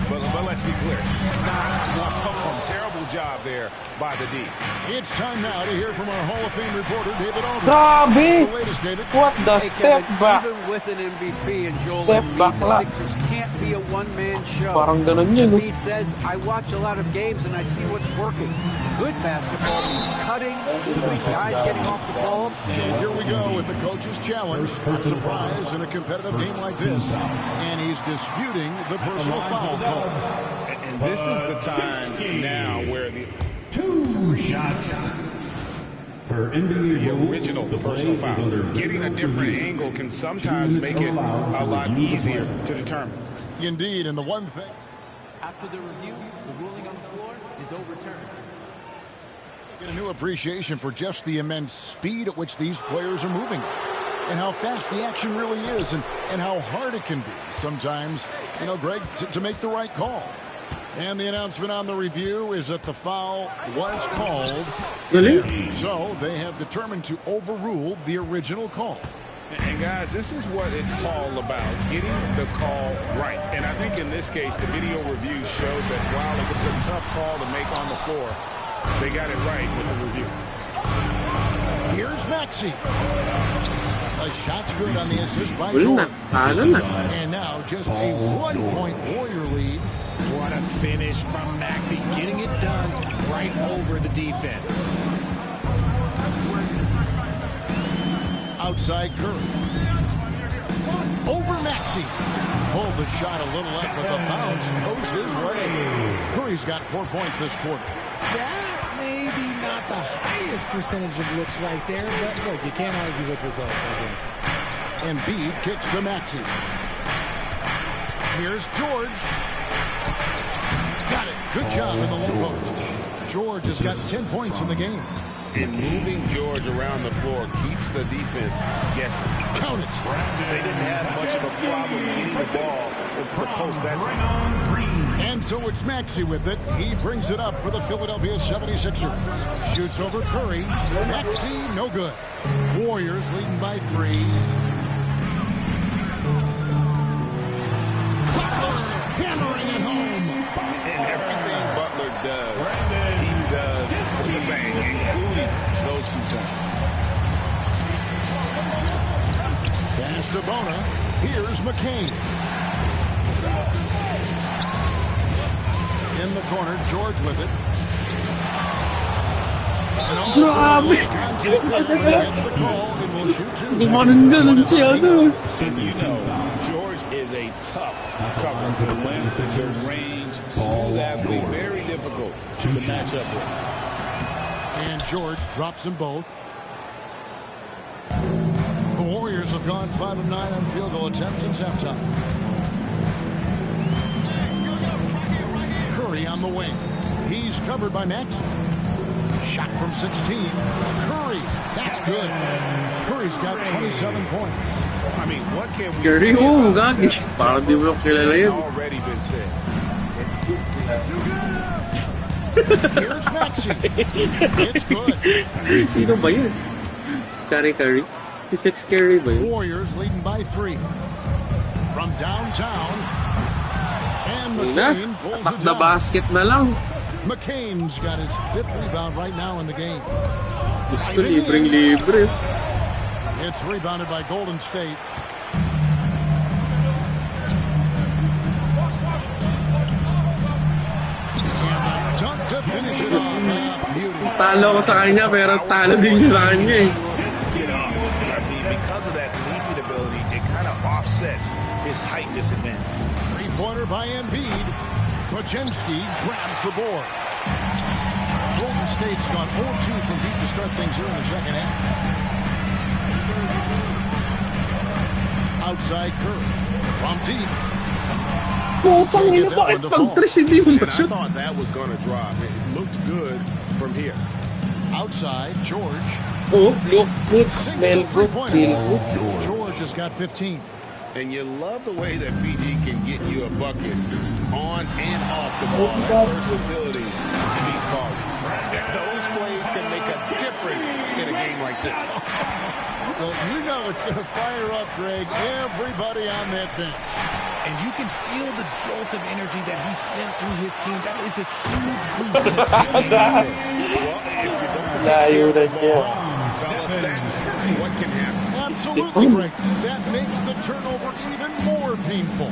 but let's be clear. It's not one of them. Terrible job there by the D. It's time now to hear from our Hall of Fame reporter, David Aldridge. Grabe! The latest, David. What the step back? Even with an MVP and Joel Step Embiid, back the lang. Sixers can't be a one-man show. Parang ganun yun, no? Embiid says, I watch a lot of games and I see what's working. Good basketball means cutting, guys getting off the ball. And here we go with the coach's challenge. A surprise in a competitive game like this. And he's disputing the personal foul call. And this is the time now where the 2 shots per NBA original personal foul. Getting a different angle can sometimes make it a lot easier to determine. Indeed, and the one thing. After the review, the ruling on the floor is overturned. Get a new appreciation for just the immense speed at which these players are moving. And how fast the action really is, and how hard it can be sometimes, Greg, to make the right call. And the announcement on the review is that the foul was called. Really? So they have determined to overrule the original call. And guys, this is what it's all about, getting the call right. And I think in this case, the video review showed that while it was a tough call to make on the floor, they got it right with the review. Here's Maxey. The shot's good on the assist by George. And now just a 1-point Warrior lead. What a finish from Maxey, getting it done right over the defense. Outside Curry. Maxey pulled the shot a little left, but the bounce goes his way. Curry's got 4 points this quarter. That maybe not the highest percentage of looks right there, but look, you can't argue with results, I guess. Embiid kicks to Maxey. Here's George. Got it. Good job in the low post. George has got 10 points in the game. And moving George around the floor keeps the defense guessing. Count it. They didn't have much of a problem getting the ball into the post that time. And so it's Maxey with it. He brings it up for the Philadelphia 76ers. Shoots over Curry. Maxey, no good. Warriors leading by 3. Butler hammering it home. And everything Butler does, he does for the bang, including those 2 points. Pass to Bona. Here's McCain. In the corner, George with it. And you know, George is a tough cover. The length, the range, smooth athlete, very difficult to match up with. And George drops them both. The Warriors have gone 5 of 9 on field goal attempts since halftime. Curry on the wing. He's covered by Maxey. Shot from 16. Curry. That's good. Curry's got 27 points. I mean, what can we Curry, say oh, about gagi. Steph? Parang di mo kilala yun. Already been said. Here's Maxey. It's good. Sino ba yun? Curry? Si Seth Curry ba yun? Warriors leading by 3. From downtown. And Enough. McCain pulls Atak it na down. basket na lang. McCain's got his 5th rebound right now in the game. Diyos ko, libreng-libre. It's rebounded by Golden State. And a dunk to finish it off. Beauty. Talo ko sa kanya, pero talo din yun sa kanya eh. Get off. I mean, because of that leaping ability, it kind of offsets his height disadvantage. Three-pointer by Embiid. Pajemski grabs the board. Golden State's gone 0-2 from deep to start things here in the second half. Outside Curry. From deep. Putang ina, bakit pag-tres hindi mo And I ma-shoot? thought that was going to drop. It looked good from here. Outside, George. Oh, look good, smell good, feel good. George has got 15. And you love the way that PG can get you a bucket on and off the ball. That versatility speaks volumes. Those plays can make a difference in a game like this. Well, you know it's going to fire up, Greg, everybody on that bench. And you can feel the jolt of energy that he sent through his team. That is a huge boost in a tight game like this. Well, if you don't Layo na siya. fellas, that's what can happen. Absolutely, Greg. That makes the turnover even more painful.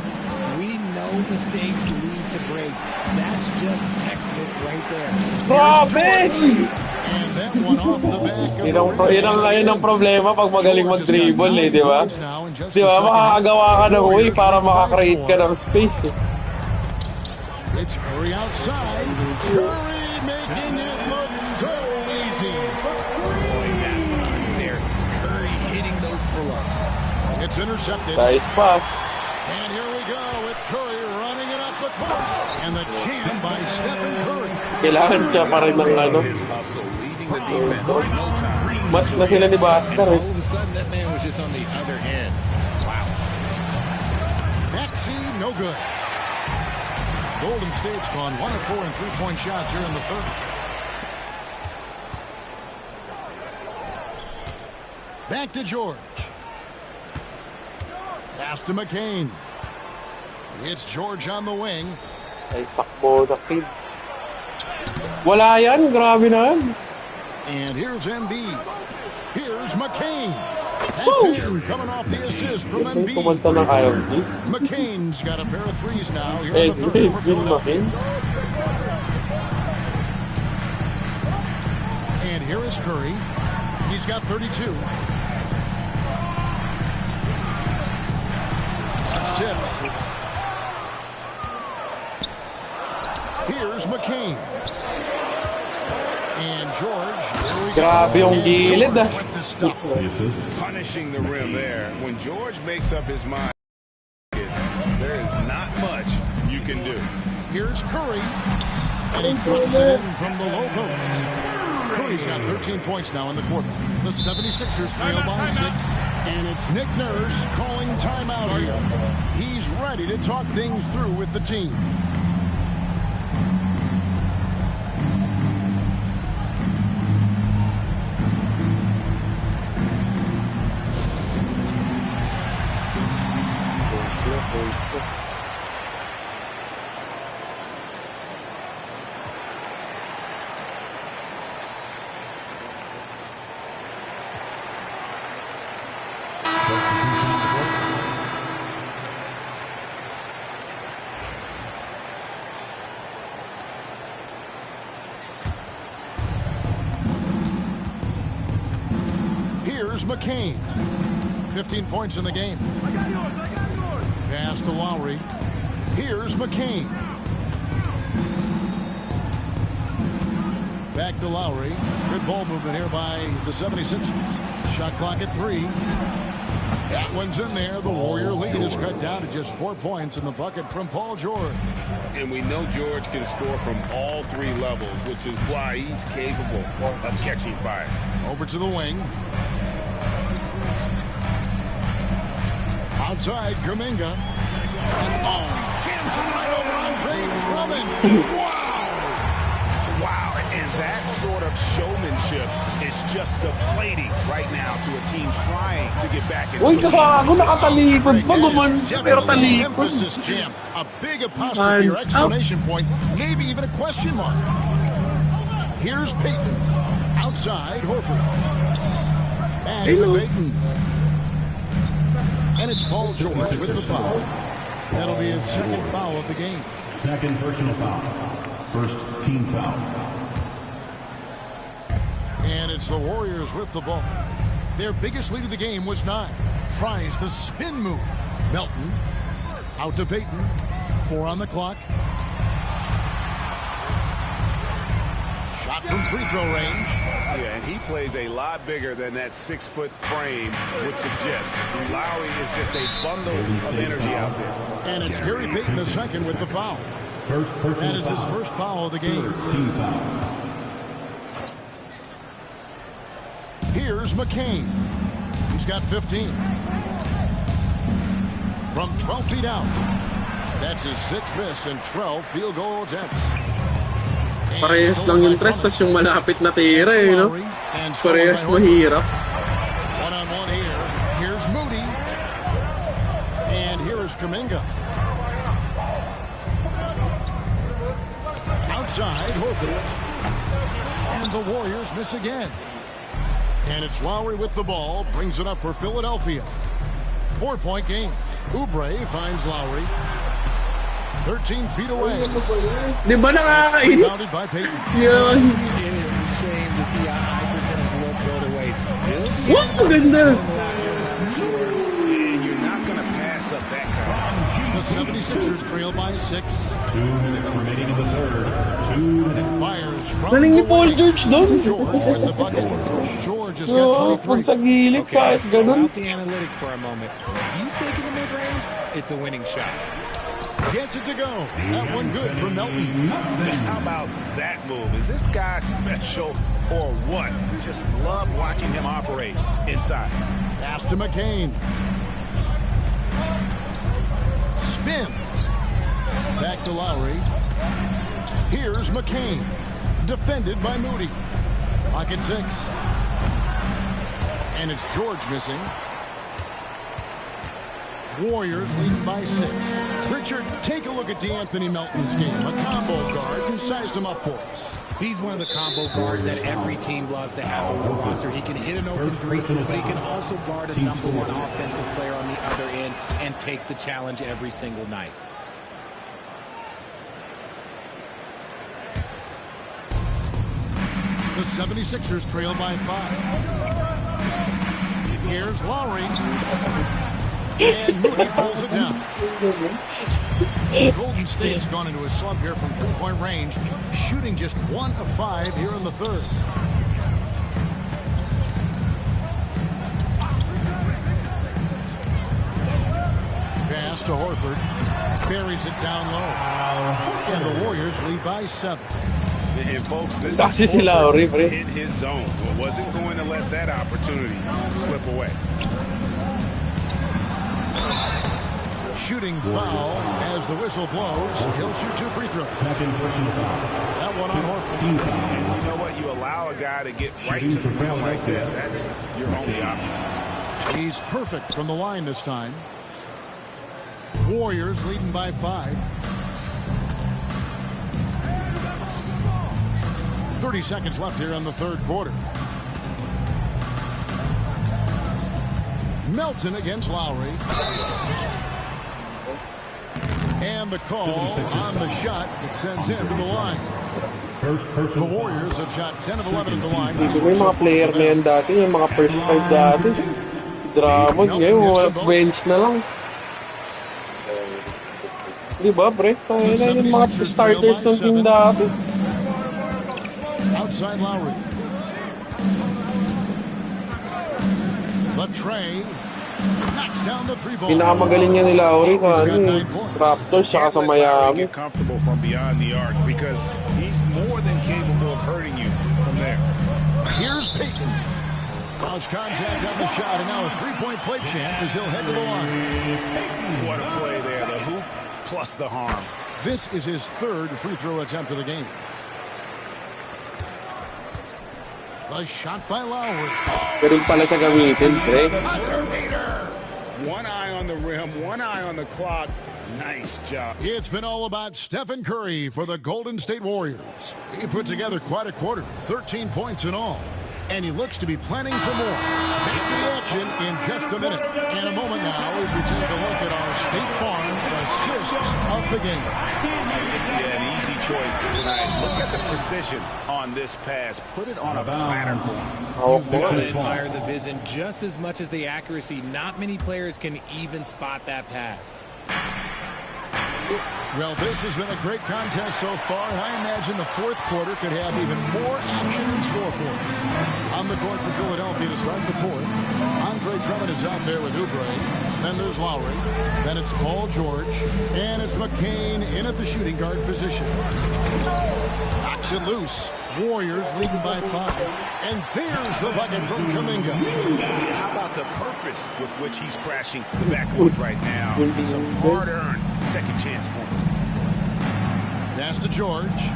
We know mistakes lead to breaks. That's just textbook right there. Grabe! And that one off the back of Yun ang problema pag magaling mag-dribble eh, di ba? Di ba, makakagawa ka ng way para makakreate ka ng space eh. It's Curry outside. Curry making it look so easy. Boy, that's unfair. Curry hitting those pull-ups. It's intercepted. Nice pass. And here we go with Curry running it up the court. And the jam by Stephen Curry. Kailangan siya pa rin ng ano. His hustle, leading the defense in no time. Match na sila ni And Butler all eh. of a sudden, that man was just on the other end. Wow. Maxey, no good. Golden State's gone 1 of 4 in three-point shots here in the third. Back to George. Pass to McCain. It's George on the wing. Ay, sakbo na kid. Wala yan, grabe na yan. And here's Embiid. Here's McCain. That's him coming off the assist from Embiid. Pumunta ng IMD. McCain's got a pair of threes now here Eh, in the third for Bill Philadelphia. Makin. And here is Curry. He's got 32. That's tipped. Here's McCain. And George. Grabe yung gilid ah. Punishing the rim there. When George makes up his mind, there is not much you can do. Here's Curry. And he drops it in from the low post. Curry's got 13 points now in the quarter. The 76ers trail by 6. And it's Nick Nurse calling timeout here. He's ready to talk things through with the team. Here's McCain. 15 points in the game. Pass to Lowry. Here's McCain. Back to Lowry. Good ball movement here by the 76ers. Shot clock at 3. That one's in there. The Warrior lead is cut down to just 4 points in the bucket from Paul George. And we know George can score from all 3 levels, which is why he's capable of catching fire. Over to the wing. Outside, Kuminga. And jams it right over Andre Drummond. Wow, and that sort of showmanship is just deflating right now to a team trying to get back into Uy, kakago, nakatalikod pa naman. Pero talikod. Jam. A big apostrophe or exclamation point, maybe even a question mark. Here's Payton. Outside, Horford. Back to Payton. And it's Paul George with the foul. That'll be his second foul of the game. Second personal foul. First team foul. And it's the Warriors with the ball. Their biggest lead of the game was 9. Tries the spin move. Melton. Out to Payton. 4 on the clock. Shot from free throw range. Yeah, and he plays a lot bigger than that 6-foot frame would suggest. Lowry is just a bundle of energy out there. And it's Gary Payton the second with the foul. That is his first foul of the game. Team foul. Here's McCain. He's got 15. From 12 feet out. That's his 6th miss and 12 field goal attempts. Parehas lang yung tres, tas yung malapit na tira eh, no? Parehas mahirap. One-on-one here. Here's Moody. And here's Kuminga. Outside, Horford. And the Warriors miss again. And it's Lowry with the ball. Brings it up for Philadelphia. 4-point game. Oubre finds Lowry. 13 feet away. Di ba nakakainis? Yan. It is a shame to see a high percentage look go to waste. Wow, ganda. And you're not going to pass up that kind. The 76ers trail by 6. 2 minutes remaining in the third. 2 minutes. Fires from Galing ni Paul George doon. George with the bucket. George has got 23. Pag sa gilid, kahit ganun. Out the analytics for a moment. When he's taking the mid-range, it's a winning shot. Gets it to go. That one good for Melton. How about that move? Is this guy special or what? Just love watching him operate inside. Pass to McCain. Spins. Back to Lowry. Here's McCain. Defended by Moody. Pocket 6. And it's George missing. Warriors leading by 6. Richard, take a look at DeAnthony Melton's game. A combo guard who sized him up for us. He's one of the combo guards that every team loves to have on the roster. He can hit an open 3, but he can also guard a #1 offensive player on the other end and take the challenge every single night. The 76ers trail by 5. Here's Lowry. And Moody pulls it down. Golden State's gone into a slump here from three-point range, shooting just 1 of 5 here in the third. Pass to Horford. Buries it down low. And the Warriors lead by 7. And folks, this is Horford in his zone. Wasn't going to let that opportunity slip away. Shooting foul as the whistle blows. He'll shoot 2 free throws. That one on Horford. And you know what? You allow a guy to get right to the rim like that. That's your only option. He's perfect from the line this time. Warriors leading by 5. 30 seconds left here in the third quarter. Melton against Lowry. And the call on the shot that sends him to the line. The Warriors have shot 10 of 11 at the line. Dito may mga player na yan dati, yung mga first five dati. Drummond ngayon, mga bench na lang. Di ba, pre? Kaya yung mga starters ng team dati. Outside Lowry. Latrey knocks down the 3 ball. Pinakamagaling niya ni Lowry Raptors saka sa Miami. Get comfortable from beyond the arc because he's more than capable of hurting you from there. Here's Payton. Cross contact on the shot, and now a 3-point play chance as he'll head to the line. What a play there. The hoop plus the harm. This is his 3rd free throw attempt of the game. A shot by Lowry. Galing pala sa gamitin, pre. One eye on the rim, one eye on the clock. Nice job. It's been all about Stephen Curry for the Golden State Warriors. He put together quite a quarter, 13 points in all. And he looks to be planning for more. Back to the action in just a minute. In a moment now as we take a look at our State Farm assists of the game. Yeah, an easy choice tonight. Look at the precision on this pass. Put it on a platter for him. You've got to admire the vision just as much as the accuracy. Not many players can even spot that pass. Well, this has been a great contest so far, and I imagine the fourth quarter could have even more action in store for us. On the court for Philadelphia to start the fourth, Andre Drummond is out there with Oubre. Then there's Lowry. Then it's Paul George. And it's McCain in at the shooting guard position. Knocks it loose. Warriors leading by 5. And there's the bucket from Kuminga. How about the purpose with which he's crashing the backboard right now? Some hard-earned second chance points. Pass to George.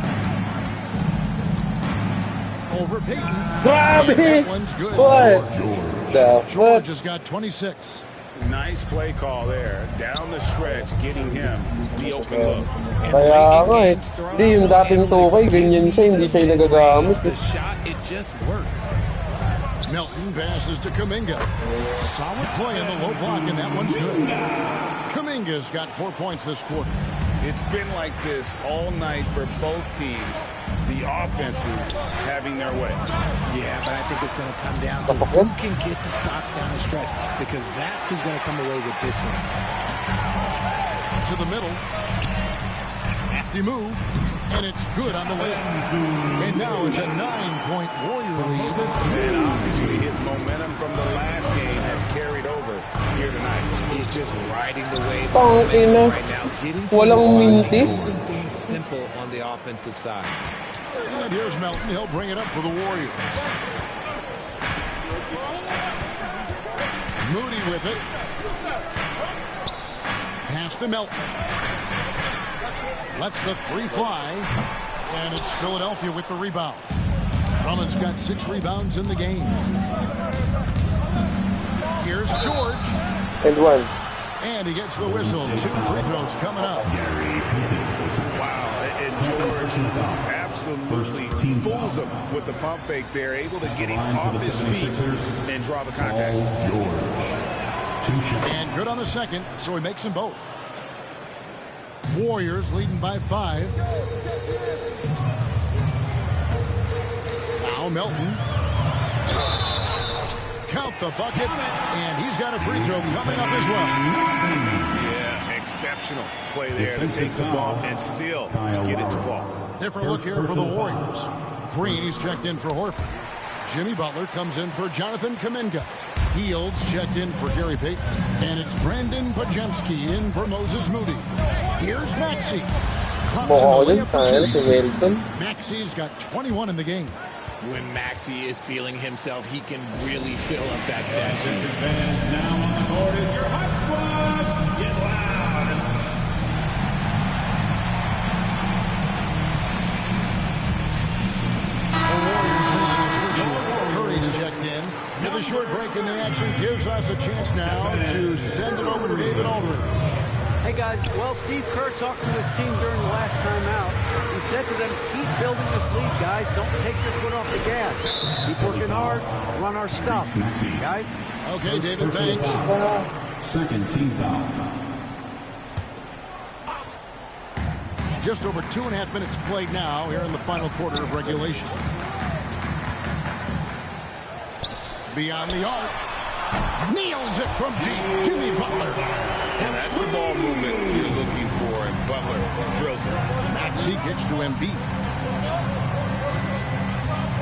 Over Payton. Grabe! That one's good. What? George has got 26. Nice play call there. Down the stretch, getting him the open look. Kaya nga eh. Hindi yung dating tukay, ganyan siya, hindi siya nagagamit. The shot, it just works. Melton passes to Kuminga. Solid play in the low block, and that one's good. Kuminga's got 4 points this quarter. It's been like this all night for both teams. The offenses having their way. Yeah, but I think it's going to come down to who can get the stops down the stretch, because that's who's going to come away with this one. To the middle. Crafty move. And it's good on the layup. And now it's a 9-point Warrior lead. And obviously his momentum from the last game has carried over here tonight. He's just riding the wave right now. Walang mintis. Things simple on the offensive side. And here's Melton. He'll bring it up for the Warriors. Moody with it. Pass to Melton. Lets the 3 fly. And it's Philadelphia with the rebound. Drummond's got 6 rebounds in the game. Here's George. And 1. And he gets the whistle. 2 free throws coming up. Wow. And George absolutely fools him with the pump fake there. Able to get him off his feet and draw the contact. And good on the second, so he makes them both. Warriors leading by 5. Now Melton. count the bucket, and he's got a free throw coming up as well. Yeah, exceptional play there to take the ball and still get it to fall. Different look here for the Warriors. Green is checked in for Horford. Jimmy Butler comes in for Jonathan Kuminga. Fields checked in for Gary Payton. And it's Brandon Pajemski in for Moses Moody. Here's Maxey. Maxey's got 21 in the game. When Maxey is feeling himself, he can really fill up that stat sheet. And now on the court is your hot squad. Get loud. The Warriors making a switch here. Curry's checked in. With a short break in the action gives us a chance now to send it over to David Aldridge. Hey guys, well, Steve Kerr talked to his team during the last time out. He said to them, keep building this lead, guys. Don't take your foot off the gas. Keep working hard, run our stuff. Guys? Okay, David, thanks. Second team foul. Just over 2.5 minutes played now here in the final quarter of regulation. Beyond the arc. Nails it from deep. Jimmy Butler. And that's the ball movement you're looking for, and Butler drills it. Maxey gets to Embiid.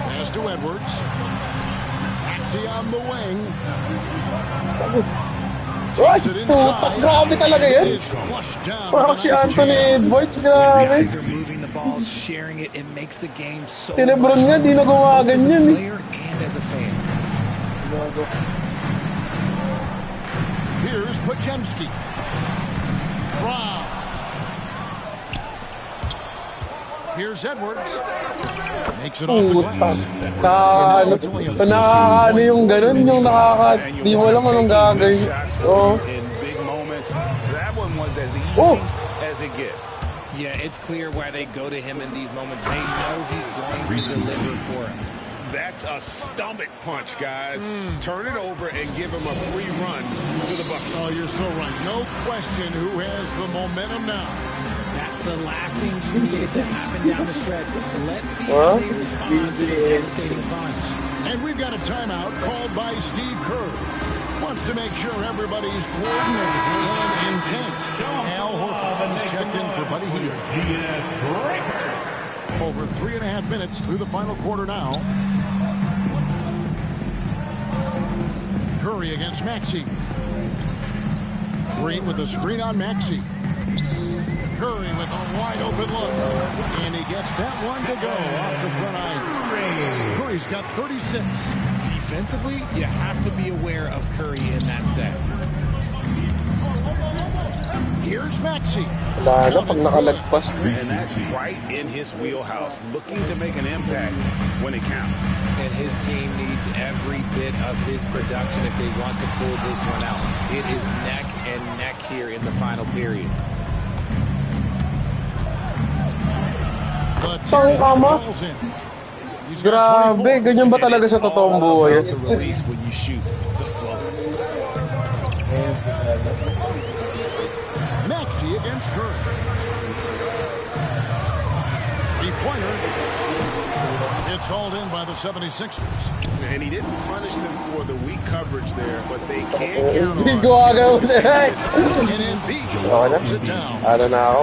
Pass to Edwards. Maxey on the wing. Ay, putak, grabe talaga yan. Parang si Anthony Edwards, grabe. Guys are moving the ball, sharing it. It makes the game so much Lebron nga, di na gumawa ganyan. as a player and as a fan. Here's Pajemski. Brown. Here's Edwards. Makes it off the glass. Nakakaano yung ganun, yung di mo alam anong gagawin. Oh. In big moments, that one was as easy as it gets. Yeah, it's clear why they go to him in these moments. They know he's going to deliver for him. That's a stomach punch, guys. Turn it over and give him a free run to the bucket. Oh, you're so right. No question who has the momentum now. That's the last thing you need to happen down the stretch. Let's see how they respond to the devastating punch. And we've got a timeout called by Steve Kerr. Wants to make sure everybody's coordinated and intent. Al Horford is checked in for Buddy Hield. Over 3.5 minutes through the final quarter now. Curry against Maxey. Green with a screen on Maxey. Curry with a wide open look. And he gets that one to go off the front iron. Curry's got 36. Defensively, you have to be aware of Curry in that set. Here's Maxey. Wala na pag nakalagpas. And that's right in his wheelhouse, looking to make an impact when it counts. And his team needs every bit of his production if they want to pull this one out. It is neck and neck here in the final period. Tang ama. Grabe, ganyan ba talaga sa totoong buhay? The release when you shoot the flow. Maxey against Curry. Three-pointer. It's hauled in by the 76ers. And he didn't punish them for the weak coverage there, but they can't count on And Embiid throws it down. Ano na ako,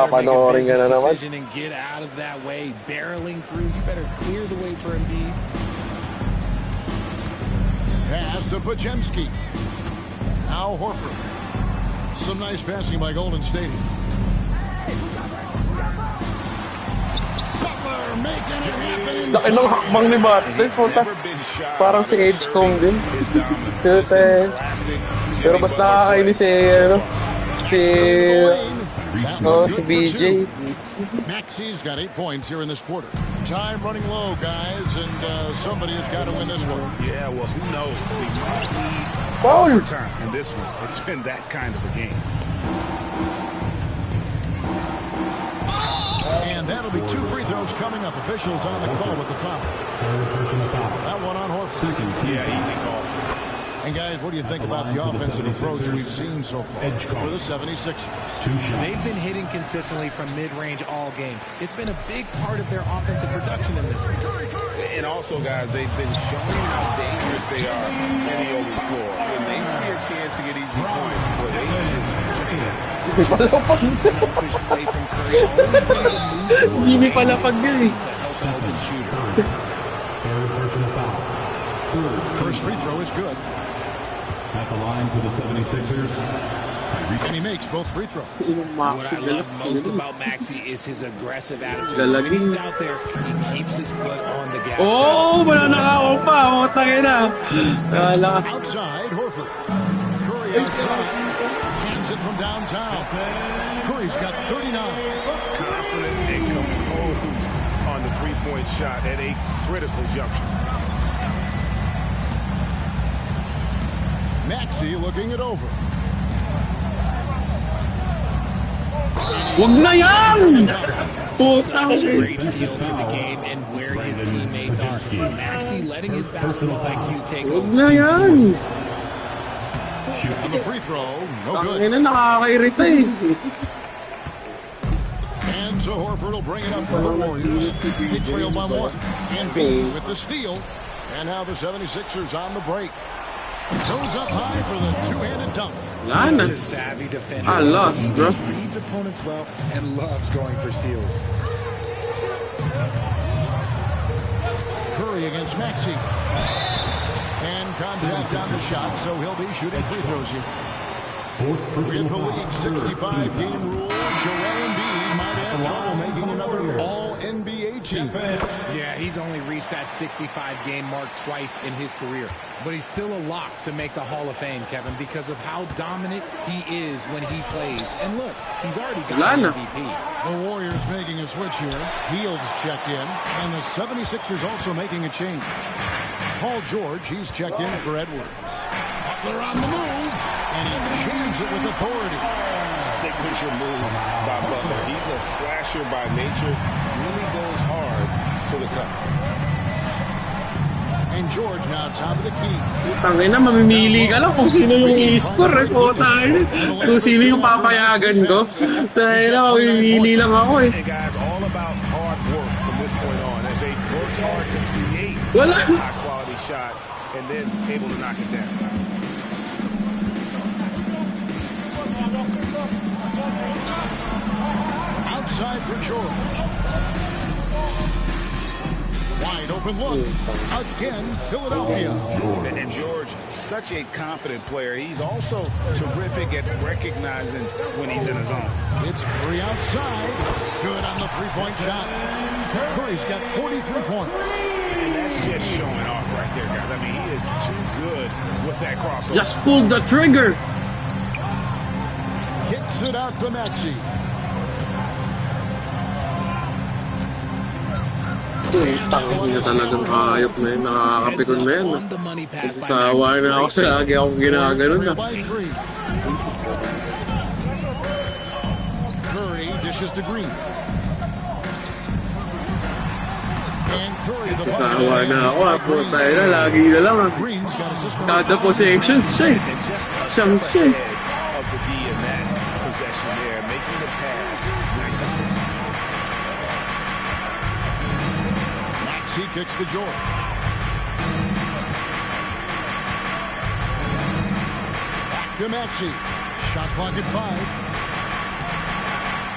panoorin ka na naman. And get out of that way, barreling through. You better clear the way for Embiid. Pass to Pajemski. Now Horford. Some nice passing by Golden State. Butler making it happen. Laki ng hakbang ni Butler. Parang si Edgecombe din. Pero mas nakakainis si BJ. Maxey's got 8 points here in this quarter. Time running low, guys, and somebody has got to win this one. Yeah, well, who knows? We might need Foul. overtime in this one. It's been that kind of a game. And that'll be 2 free throws coming up. Officials on the call with the foul. That one on Horford. Yeah, easy call. And guys, what do you think about the offensive approach we've seen so far for the 76ers? They've been hitting consistently from mid-range all game. It's been a big part of their offensive production in this one. And also, guys, they've been showing how dangerous they are in the open floor. When they see a chance to get easy points, well, they Selfish play from Curry. Jimmy pala pag to help an open shooter. First free throw is good. At the line for the 76ers. And he makes both free throws. What I love most about Maxey is his aggressive attitude. When he's out there, he keeps his foot on the gas. Oh, wala nakakaw pa. Matangin na. Outside, Horford. Curry outside. Hands it from downtown. Curry's got 39. confident and composed on the three-point shot at a critical juncture. Maxey looking it over. Wag na yan! Putang Great feel for the game and where his teammates are. Maxey letting his basketball IQ take Wag over. na yan! On the free throw, no good. Tangin na, nakakairita eh. And so Horford will bring it up for the Warriors. They trail by one. And Embiid with the steal. And now the 76ers on the break. Goes up high for the two-handed dunk. Such a savvy defender. I lost, bro. He reads opponents well and loves going for steals. Curry against Maxey. And contact on the shot, so he'll be shooting free throws here. With the league 65-game rule, Joel Embiid might have trouble making another All-NBA team. Yeah, he's only reached that 65-game mark twice in his career. But he's still a lock to make the Hall of Fame, Kevin, because of how dominant he is when he plays. And look, he's already got an MVP. The Warriors making a switch here. Fields checked in. And the 76ers also making a change. Paul George, he's checked in for Edwards. Butler on the move. And he jams it with authority. Signature move by Butler. He's a slasher by nature. Really goes hard to the cup. And George now top of the key. Tangin na, mamimili ka lang kung sino yung i-score eh. Putang. Kung sino yung papayagan ko. Tangin na, mamimili lang ako eh. And guys, all about hard work from this point on. And they worked hard to create a high-quality shot and then able to knock it down. Outside for George. Wide open look. Again, Philadelphia. And George, such a confident player. He's also terrific at recognizing when he's in his zone. It's Curry outside. Good on the three-point shot. Curry's got 43 points. And that's just showing off right there, guys. I mean, he is too good with that crossover. Just pulled the trigger. Kicks it out to Maxey. Tangin na talagang ayok na yun. Nakakapikon na yun. Sasawa na ako sa lagi akong ginaganon na. Curry dishes to Green. And Curry, the sasawa na ako. Tayo na, lagi na lang. Kada possession, siya eh. Siyang siya eh. Of the D in that possession there, making the pass. Nice assist. He kicks to George. Back to Maxey. Shot clock at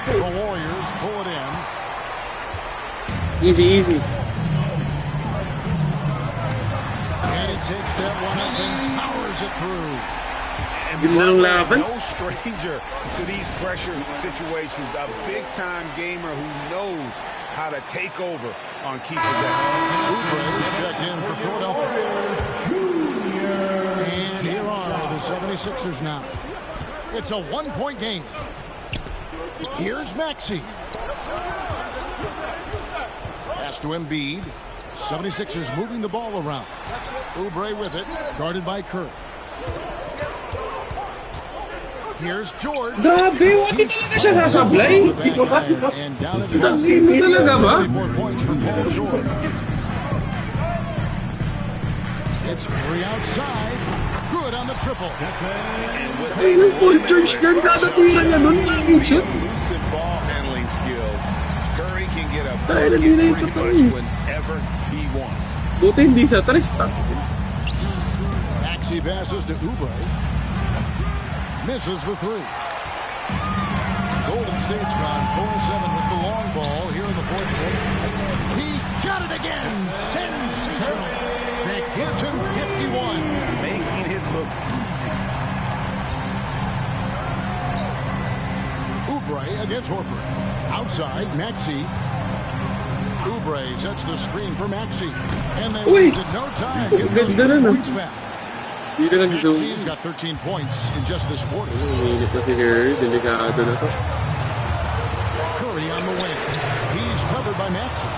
5. The Warriors pull it in. Easy, easy. And he takes that one up and powers it through. And no stranger to these pressure situations. A big-time gamer who knows how to take over on key possessions. Oubre is checked in for Philadelphia. And here are the 76ers now. It's a one-point game. Here's Maxey. Pass to Embiid. 76ers moving the ball around. Oubre with it, guarded by Curry. Here's George. Grabe, wala talaga siya sasablay. Tangin mo talaga ba? 34 points for Paul George. It's Curry outside. Good on the triple. Ay, ng full charge yan. Kada tira niya nun, maging shoot. Elusive ball handling skills. Curry can get a Dahil bucket hindi na pretty ito much whenever he wants. Buti hindi sa Trista. Maxey passes to Oubre. Misses the three. Golden State's gone 4-7 with the long ball here in the fourth quarter. He got it again. Sensational. That gives him 51. Making it look easy. Oubre against Horford. Outside, Maxey. Oubre sets the screen for Maxey. And they wasted no time getting those 3 points back. Maxey's got 13 points in just this quarter. Curry on the wing. He's covered by Maxey.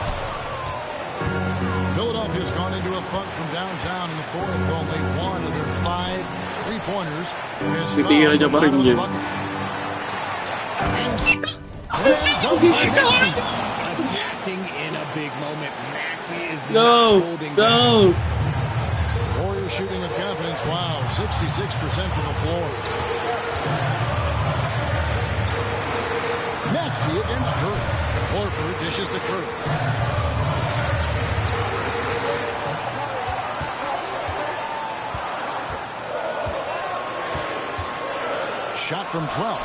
Philadelphia's gone into a funk from downtown in the fourth. Only one of their 5 3-pointers is fouled at the bottom of the bucket. Attacking in a big moment. Maxey is not holding back. Warriors shooting with confidence. Wow, 66% from the floor. Maxey against Curry. Horford dishes to Curry. Shot from 12.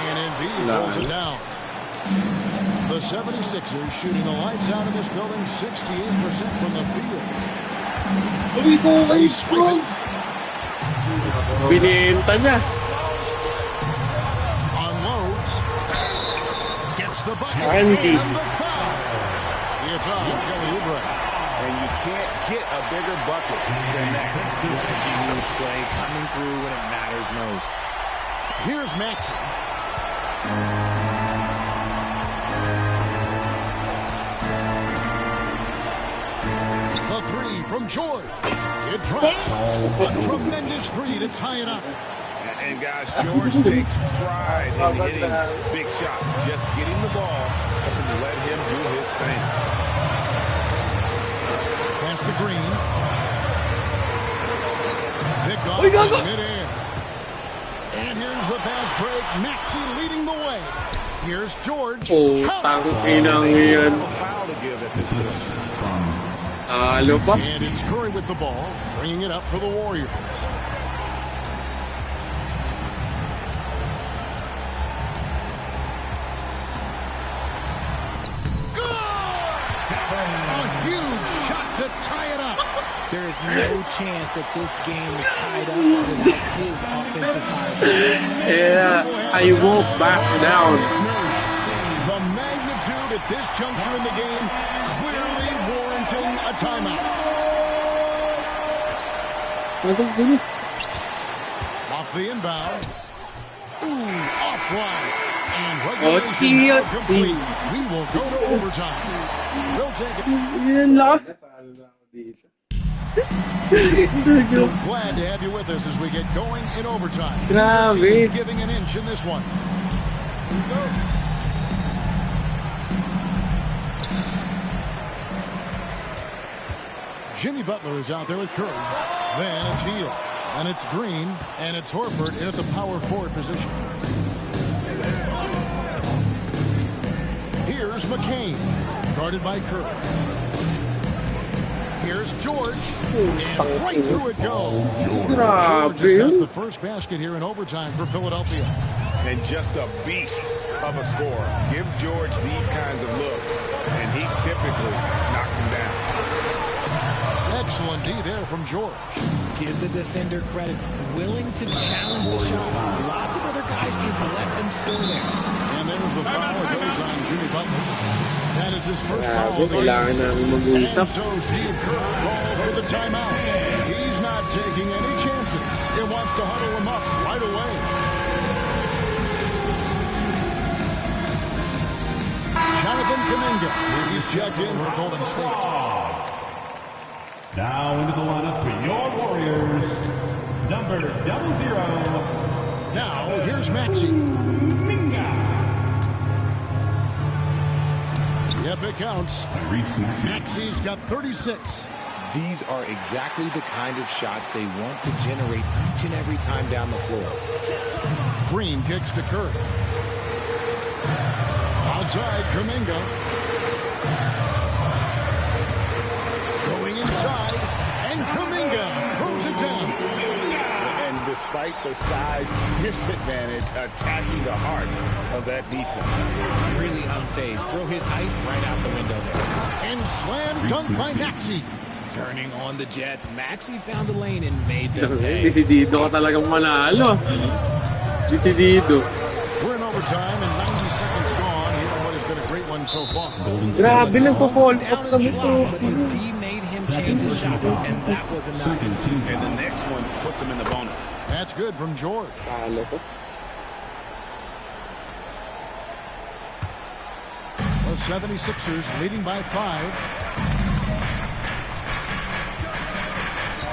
And Embiid pulls it down. The 76ers shooting the lights out in this building, 68% from the field. They swipe it. Binenta niya. Unloads. Gets the bucket. Andy. And the foul. It's on Kelly Oubre. And you can't get a bigger bucket than that. Huge play coming through when it matters most. Here's Maxey. The three from George. It drops. A tremendous three to tie it up. And guys, George takes pride in hitting big shots. Just get him the ball and let him do his thing. Pass to Green. Pick off in midair. And here's the fast break. Maxey leading the way. Here's George. Tangina yan. And it's Curry with the ball, bringing it up for the Warriors. A huge shot to tie it up. There is no chance that this game is tied up without his offensive firepower. Yeah, I won't back down. The magnitude at this juncture in the game clearly warranting a timeout. Off the inbound. Ooh, offline. And regulation now complete. We will go to overtime. We'll take it. Glad to have you with us as we get going in overtime. Neither team giving an inch in this one. Jimmy Butler is out there with Curry. Then it's Hield. And it's Green. And it's Horford in at the power forward position. Here's McCain. Guarded by Curry. Here's George. And right through it goes. George has got the first basket here in overtime for Philadelphia. And just a beast of a scorer. Give George these kinds of looks, and he typically knocks him down. Excellent D there from George. Give the defender credit. Willing to challenge the shot. Lots of other guys just let them score there. And there's the foul that goes on Jimmy Butler. That is his first foul of the game. And so Steve Kerr calls for the timeout. He's not taking any chances. He wants to huddle him up right away. Jonathan Kuminga. He's checked in for Golden State. Now into the lineup for your Warriors, number 00. Now here's Maxey. Yep, it counts. Maxey's got 36. These are exactly the kind of shots they want to generate each and every time down the floor. Green kicks to Curry. Outside, Kuminga. Going inside, and Kuminga throws it down. And despite the size disadvantage, attacking the heart of that defense. Really unfazed. Throw his height right out the window there. And slam dunk by Maxey. Turning on the Jets, Maxey found the lane and made them pay. Desidido ka talagang manalo. Desidido. We're in overtime and 90 seconds gone. Here on what has been a great one so far. Grabe, nagpo-fall Down up his kami block, but the D made him change his shot, and that was enough. And the next one puts him in the bonus. That's good from George. The 76ers leading by 5.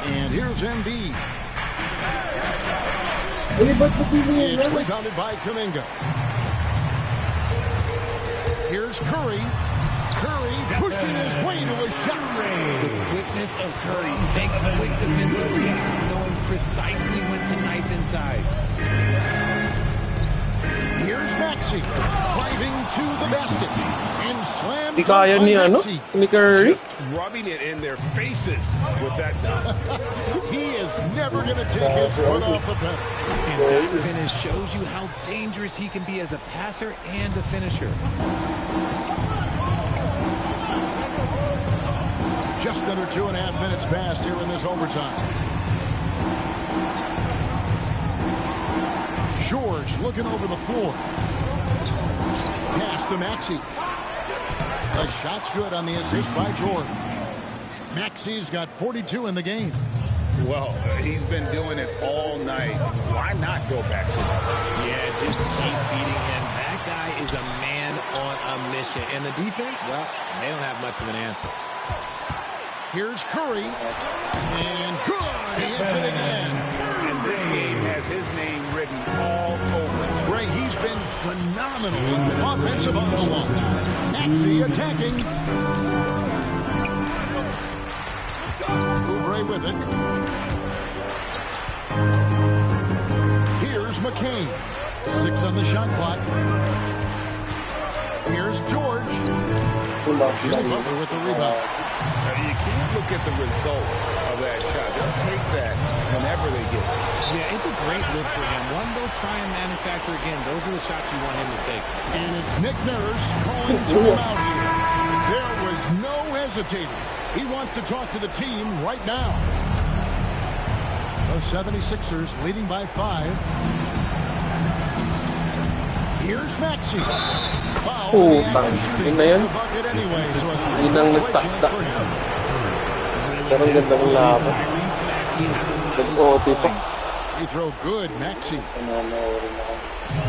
And here's Embiid. It's rebounded by Kuminga. Here's Curry. Curry pushing his way to a shot. The quickness of Curry makes quick defensive reads, knowing precisely when to knife inside. Here's Maxey driving to the basket and slam Di kaya ni ni Curry. Just rubbing it in their faces with that dunk. He is never going to take his foot off the pedal. And that finish shows you how dangerous he can be as a passer and a finisher. Just under 2.5 minutes passed here in this overtime. George looking over the floor. Pass to Maxey. The shot's good on the assist by George. Maxey's got 42 in the game. Well, he's been doing it all night. Why not go back to it? Yeah, just keep feeding him. That guy is a man on a mission. And the defense, well, they don't have much of an answer. Here's Curry. And good. He hits it again. And this game has his name written all over it. Greg, he's been phenomenal in offensive onslaught. Maxey attacking. Oubre with it. Here's McCain. 6 on the shot clock. Here's George. Jimmy Butler with the rebound. You can't look at the result of that shot. They'll take that whenever they get it. Yeah, it's a great look for him. One they'll try and manufacture again. Those are the shots you want him to take. And it's Nick Nurse calling to him out here. There was no hesitating. He wants to talk to the team right now. The 76ers leading by 5. Here's Maxey. Foul. Oh, Shooting na yan. the bucket anyway, so a Yun ang 3-point chance nagtakda. for him. Pero ang ganda ng laban. Nag-OT pa. He throw good, Maxey.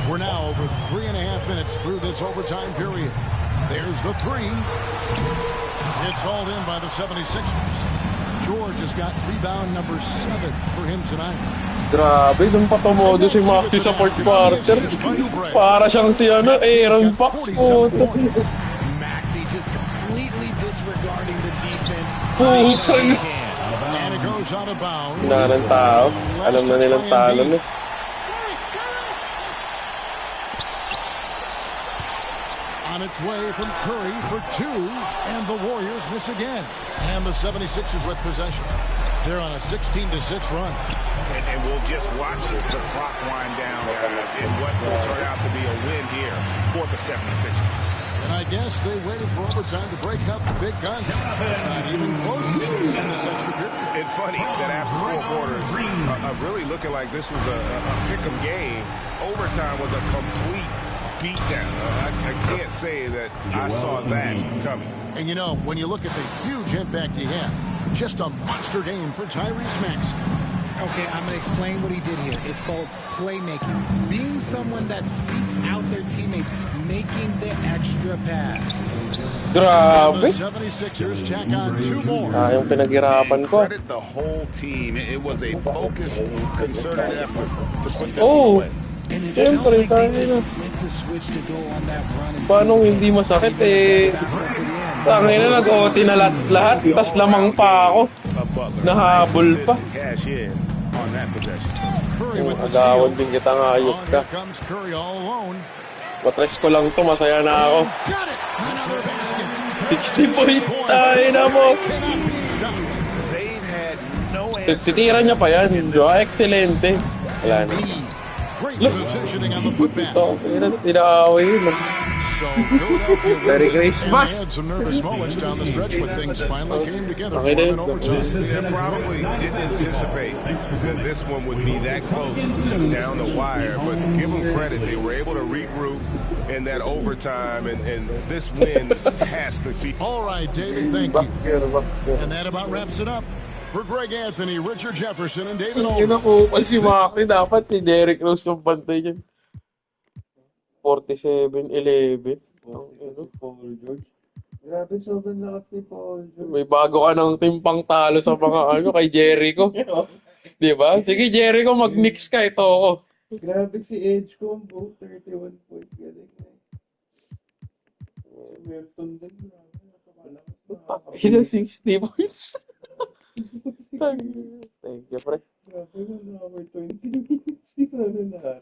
We're now over 3.5 minutes through this overtime period. There's the 3. It's hauled in by the 76ers. George has got rebound number 7 for him tonight. Grabe, dun pa tumodo si Maxey sa fourth quarter. Para siyang si Aaron Fox. Maxey just completely disregarding the defense. Putang. And it goes out of bounds. Wala ng tao. Alam na nilang talo na. On its way from Curry for 2, and the Warriors miss again. And the 76ers with possession. They're on a 16-6 run. And we'll just watch the clock wind down, guys, in what will turn out to be a win here for the 76ers. And I guess they waited for overtime to break up the big guns. It's not even close in this extra period. It's funny that after 4 quarters, really looking like this was a pick-em game, overtime was a complete beatdown. I can't say that I saw that coming. And you know, when you look at the huge impact he had, just a monster game for Tyrese Maxey. Okay, I'm going to explain what he did here. It's called playmaking. Being someone that seeks out their teammates, making the extra pass. Grabe. The 76ers tack on 2 more. Yung pinaghirapan ko. Credit the whole team. It was a focused, concerted effort to put this away. And it felt like they just flipped the switch to go on that run. Paano hindi masakit eh? Tangina, nag-OT na lahat, tas lamang pa ako. Butler. Nahabol Nice assist pa. to cash in on that possession. Curry with the Agawan steal. din kita nga, ayok Oh, ka. here comes Curry all alone. Matres ko lang to, masaya na ako. Got it. Another basket. 60 points, ay na mo. Cannot be stopped. They've had no answer. Titira niya pa yan. Excelente. Wala na. Great positioning on the putback. Ito, tinaaway yun. So Philadelphia Merry wins it, and Christmas. they had some nervous moments down the stretch when things finally came together for Okay, them in then. overtime. They probably didn't anticipate that this one would be that close down the wire, but give them credit. They were able to regroup in that overtime, and this win has to be. All right, David, thank you. Bakir. And that about wraps it up. For Greg Anthony, Richard Jefferson, and David Yun Olman. ang kupal si Maki. Dapat si Derrick Rose yung bantay dyan. 47-11. Paul George. Grabe, sobrang lakas ni Paul George. May bago ka ng timpang talo sa mga kay Jericho. Di ba? Sige, Jericho, mag-mix ka. Ito ako. Grabe si Edge combo, 31 points. Galing na. Si Merton din. Ina 60 points. Thank you, pre. Grabe na, 20 minutes. Ano na.